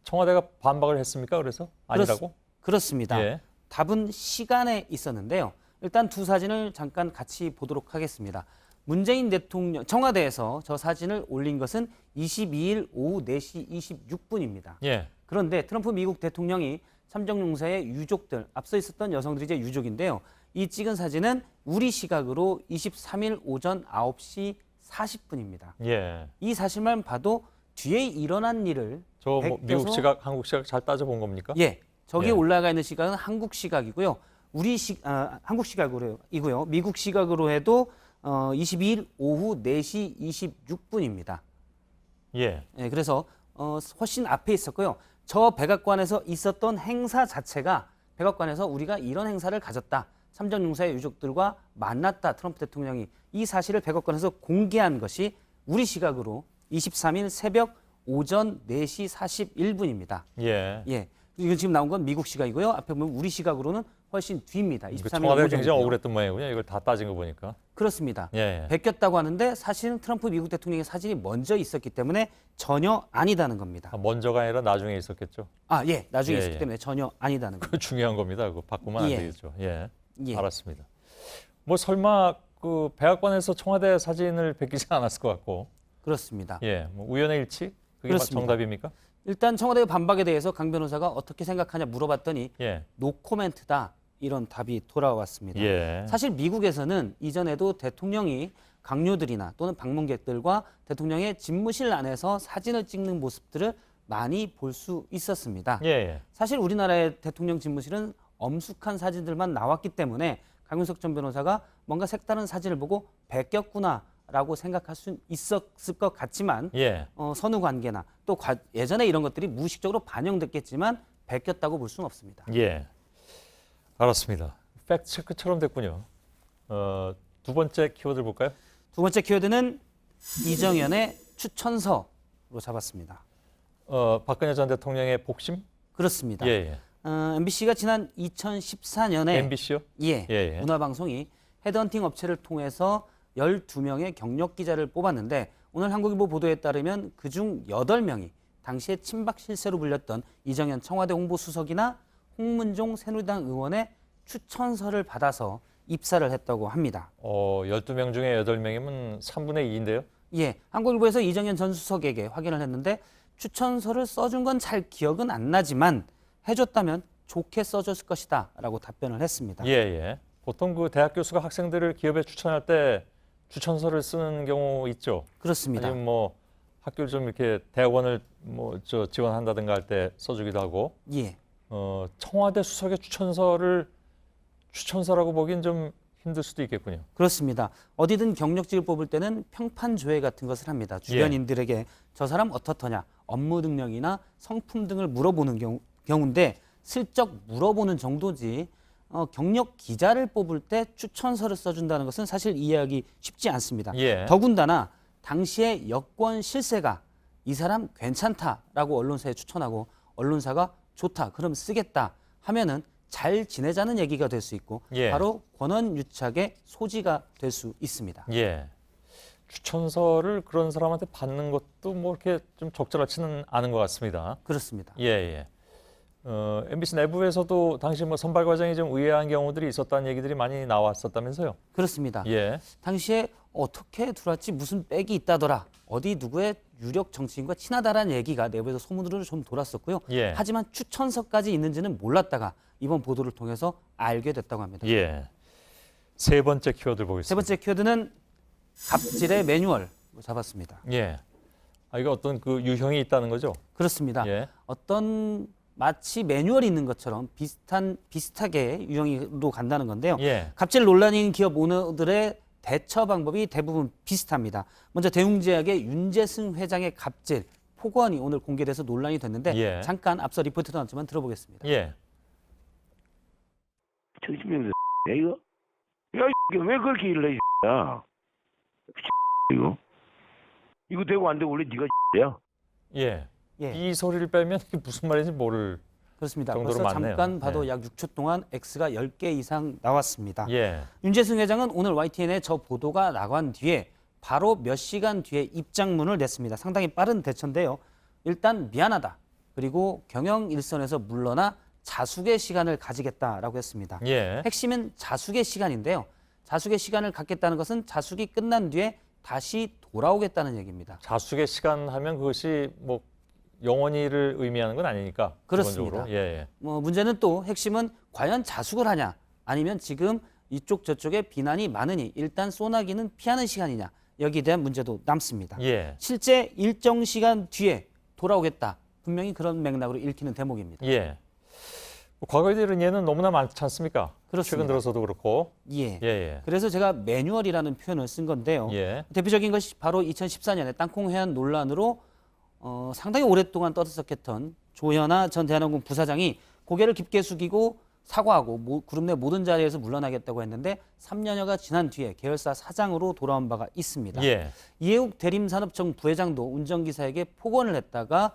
S29: 청와대가 반박을 했습니까? 그래서 아니라고?
S18: 그렇습니다.
S29: 예.
S18: 답은 시간에 있었는데요. 일단 두 사진을 잠깐 같이 보도록 하겠습니다. 문재인 대통령 청와대에서 저 사진을 올린 것은 22일 오후 4시 26분입니다.
S29: 예.
S18: 그런데 트럼프 미국 대통령이 참정용사의 유족들, 앞서 있었던 여성들이 이제 유족인데요. 이 찍은 사진은 우리 시각으로 23일 오전 9시 40분입니다.
S29: 예.
S18: 이 사실만 봐도 뒤에 일어난 일을
S29: 저 뭐 미국 시각, 한국 시각 잘 따져본 겁니까?
S18: 예. 저기
S29: 예.
S18: 올라가 있는 시각은 한국 시각이고요. 한국 시각으로이고요. 미국 시각으로 해도 22일 오후 4시 26분입니다.
S29: 예.
S18: 예, 그래서 훨씬 앞에 있었고요. 저 백악관에서 있었던 행사 자체가 백악관에서 우리가 이런 행사를 가졌다. 참정용사의 유족들과 만났다. 트럼프 대통령이 이 사실을 백악관에서 공개한 것이 우리 시각으로 23일 새벽 오전 4시 41분입니다.
S29: 예.
S18: 예. 이건 지금 나온 건 미국 시각이고요. 앞에 보면 우리 시각으로는 훨씬 뒤입니다. 23일
S29: 청와대가
S18: 오전.
S29: 굉장히 억울했던 모양이군요. 이걸 다 따진 거 보니까.
S18: 그렇습니다.
S29: 예.
S18: 베꼈다고 하는데 사실은 트럼프 미국 대통령의 사진이 먼저 있었기 때문에 전혀 아니다는 겁니다.
S29: 먼저가 아니라 나중에 있었겠죠.
S18: 예. 나중에
S29: 예,
S18: 있었기
S29: 예.
S18: 때문에 전혀 아니다는 겁니다.
S29: 그 중요한 겁니다. 그거 바꾸면 안
S18: 예.
S29: 되겠죠. 예.
S18: 예.
S29: 알았습니다. 뭐 설마 그 백악관에서 청와대 사진을 베끼지 않았을 것 같고.
S18: 그렇습니다.
S29: 예. 뭐 우연의 일치? 그게
S18: 그렇습니다.
S29: 정답입니까?
S18: 일단 청와대의 반박에 대해서 강 변호사가 어떻게 생각하냐 물어봤더니
S29: 예.
S18: 노코멘트다. 이런 답이 돌아왔습니다.
S29: 예.
S18: 사실 미국에서는 이전에도 대통령이 강요들이나 또는 방문객들과 대통령의 집무실 안에서 사진을 찍는 모습들을 많이 볼 수 있었습니다.
S29: 예.
S18: 사실 우리나라의 대통령 집무실은 엄숙한 사진들만 나왔기 때문에 강윤석 전 변호사가 뭔가 색다른 사진을 보고 베꼈구나라고 생각할 수 있었을 것 같지만
S29: 예.
S18: 선후 관계나 또 예전에 이런 것들이 무의식적으로 반영됐겠지만 베꼈다고 볼 수는 없습니다.
S29: 예. 알았습니다. 팩트 체크처럼 됐군요. 두 번째 키워드를 볼까요?
S18: 두 번째 키워드는 이정현의 추천서로 잡았습니다.
S29: 박근혜 전 대통령의 복심?
S18: 그렇습니다.
S29: 예.
S18: MBC가 지난 2014년에
S29: MBC요?
S18: 예. 문화방송이 헤드헌팅 업체를 통해서 12명의 경력 기자를 뽑았는데 오늘 한국일보 보도에 따르면 그중 8명이 당시에 친박 실세로 불렸던 이정현 청와대 홍보수석이나 홍문종 새누리당 의원의 추천서를 받아서 입사를 했다고 합니다.
S29: 12명 중에 8명이면 3분의 2인데요?
S18: 예, 한국일보에서 이정현 전 수석에게 확인을 했는데 추천서를 써준 건 잘 기억은 안 나지만 해줬다면 좋게 써줬을 것이다 라고 답변을 했습니다.
S29: 예. 보통 그 대학 교수가 학생들을 기업에 추천할 때 추천서를 쓰는 경우 있죠?
S18: 그렇습니다.
S29: 아니면 뭐 학교를 좀 이렇게 대학원을 뭐 지원한다든가 할 때 써주기도 하고.
S18: 예.
S29: 청와대 수석의 추천서라고 보기엔 좀 힘들 수도 있겠군요.
S18: 그렇습니다. 어디든 경력직을 뽑을 때는 평판 조회 같은 것을 합니다. 주변인들에게 저 사람 어떻더냐, 업무 능력이나 성품 등을 물어보는 경우인데 슬쩍 물어보는 정도지 경력 기자를 뽑을 때 추천서를 써준다는 것은 사실 이해하기 쉽지 않습니다.
S29: 예.
S18: 더군다나 당시에 여권 실세가 이 사람 괜찮다라고 언론사에 추천하고 언론사가 좋다, 그럼 쓰겠다 하면은 잘 지내자는 얘기가 될 수 있고
S29: 예.
S18: 바로 권한 유착의 소지가 될 수 있습니다.
S29: 예. 추천서를 그런 사람한테 받는 것도 뭐 이렇게 좀 적절하지는 않은 것 같습니다.
S18: 그렇습니다.
S29: 예. MBC 내부에서도 당시 뭐 선발 과정이 좀 의아한 경우들이 있었다는 얘기들이 많이 나왔었다면서요?
S18: 그렇습니다.
S29: 예.
S18: 당시에 어떻게 들어왔지 무슨 백이 있다더라. 어디 누구의 유력 정치인과 친하다라는 얘기가 내부에서 소문으로 좀 돌았었고요.
S29: 예.
S18: 하지만 추천서까지 있는지는 몰랐다가 이번 보도를 통해서 알게 됐다고 합니다.
S29: 예. 세 번째 키워드를 보겠습니다.
S18: 세 번째 키워드는 갑질의 매뉴얼로 잡았습니다.
S29: 예. 이거 어떤 그 유형이 있다는 거죠?
S18: 그렇습니다.
S29: 예.
S18: 어떤 마치 매뉴얼이 있는 것처럼 비슷하게 유형으로 간다는 건데요.
S29: 예.
S18: 갑질 논란이 있는 기업 오너들의 대처 방법이 대부분 비슷합니다. 먼저 대웅제약의 윤재승 회장의 갑질 폭언이 오늘 공개돼서 논란이 됐는데
S29: 예.
S18: 잠깐 앞서 리포트도 나왔지만 들어보겠습니다.
S29: 예.
S3: 정신병자 이거? 야 이거 왜 그렇게 일을 해 야? 이거 되고 안 되고 원래 네가 야?
S29: 예.
S18: 예.
S29: 이 소리를 빼면 이게 무슨 말인지 모를
S18: 그렇습니다.
S29: 정도로
S18: 벌써
S29: 많네요.
S18: 잠깐 봐도
S29: 예.
S18: 약 6초 동안 X가 10개 이상 나왔습니다.
S29: 예.
S18: 윤재승 회장은 오늘 YTN에 저 보도가 나간 뒤에 바로 몇 시간 뒤에 입장문을 냈습니다. 상당히 빠른 대처인데요. 일단 미안하다. 그리고 경영 일선에서 물러나 자숙의 시간을 가지겠다라고 했습니다.
S29: 예.
S18: 핵심은 자숙의 시간인데요. 자숙의 시간을 갖겠다는 것은 자숙이 끝난 뒤에 다시 돌아오겠다는 얘기입니다.
S29: 자숙의 시간 하면 그것이 뭐 영원히를 의미하는 건 아니니까.
S18: 그렇습니다.
S29: 기본적으로. 예.
S18: 문제는 또 핵심은 과연 자숙을 하냐 아니면 지금 이쪽 저쪽에 비난이 많으니 일단 소나기는 피하는 시간이냐 여기에 대한 문제도 남습니다.
S29: 예.
S18: 실제 일정 시간 뒤에 돌아오겠다. 분명히 그런 맥락으로 읽히는 대목입니다.
S29: 예. 과거에 들은 예는 너무나 많지 않습니까?
S18: 그렇습니다.
S29: 최근 들어서도 그렇고.
S18: 예.
S29: 예.
S18: 그래서 제가 매뉴얼이라는 표현을 쓴 건데요.
S29: 예.
S18: 대표적인 것이 바로 2014년에 땅콩 해안 논란으로 상당히 오랫동안 떠들썩했던 조현아 전 대한항공 부사장이 고개를 깊게 숙이고 사과하고 그룹 내 모든 자리에서 물러나겠다고 했는데 3년여가 지난 뒤에 계열사 사장으로 돌아온 바가 있습니다.
S29: 예.
S18: 이해욱 대림산업청 부회장도 운전기사에게 폭언을 했다가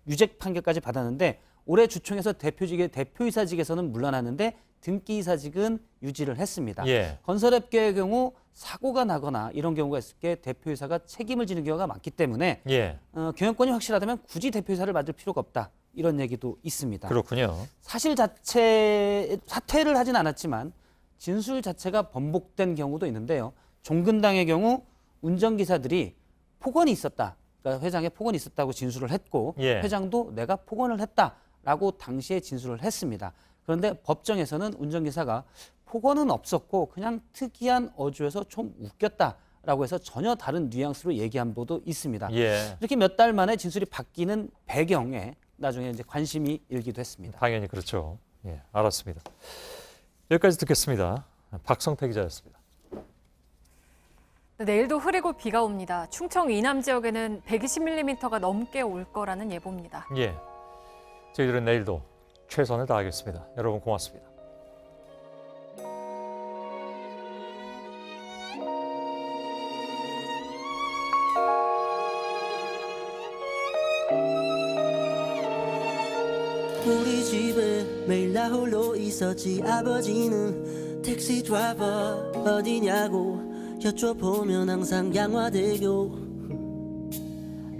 S18: 유죄 판결까지 받았는데 올해 주총에서 대표이사직에서는 물러났는데 등기이사직은 유지를 했습니다.
S29: 예.
S18: 건설업계의 경우 사고가 나거나 이런 경우가 있을 때 대표이사가 책임을 지는 경우가 많기 때문에
S29: 예.
S18: 경영권이 확실하다면 굳이 대표이사를 맡을 필요가 없다. 이런 얘기도 있습니다.
S29: 그렇군요.
S18: 사퇴를 하진 않았지만 진술 자체가 번복된 경우도 있는데요. 종근당의 경우 운전기사들이 폭언이 있었다. 그러니까 회장에 폭언이 있었다고 진술을 했고
S29: 예.
S18: 회장도 내가 폭언을 했다라고 당시에 진술을 했습니다. 그런데 법정에서는 운전기사가 폭언은 없었고 그냥 특이한 어조에서 좀 웃겼다라고 해서 전혀 다른 뉘앙스로 얘기한 바도 있습니다.
S29: 예.
S18: 이렇게 몇 달 만에 진술이 바뀌는 배경에 나중에 이제 관심이 일기도 했습니다.
S29: 당연히 그렇죠. 예, 알았습니다. 여기까지 듣겠습니다. 박성태 기자였습니다.
S10: 내일도 흐리고 비가 옵니다. 충청 이남 지역에는 120mm가 넘게 올 거라는 예보입니다.
S29: 예, 저희들은 내일도 최선을 다하겠습니다. 여러분 고맙습니다.
S19: 우리 집에 매일 나 홀로 있었지. 아버지는 택시 드라이버 어디냐고 여쭤보면 항상 양화대교.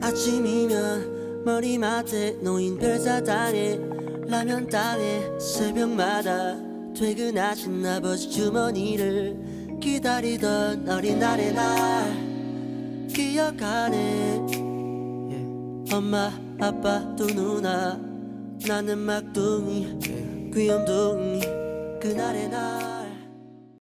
S19: 아침이면 머리맡에 놓인 별사탕에 라면 땅에 새벽마다 퇴근하신 아버지 주머니를 기다리던 어린날의 날 기억하네. 엄마 아빠 두 누나 나는 막둥이 귀염둥이 그날의 날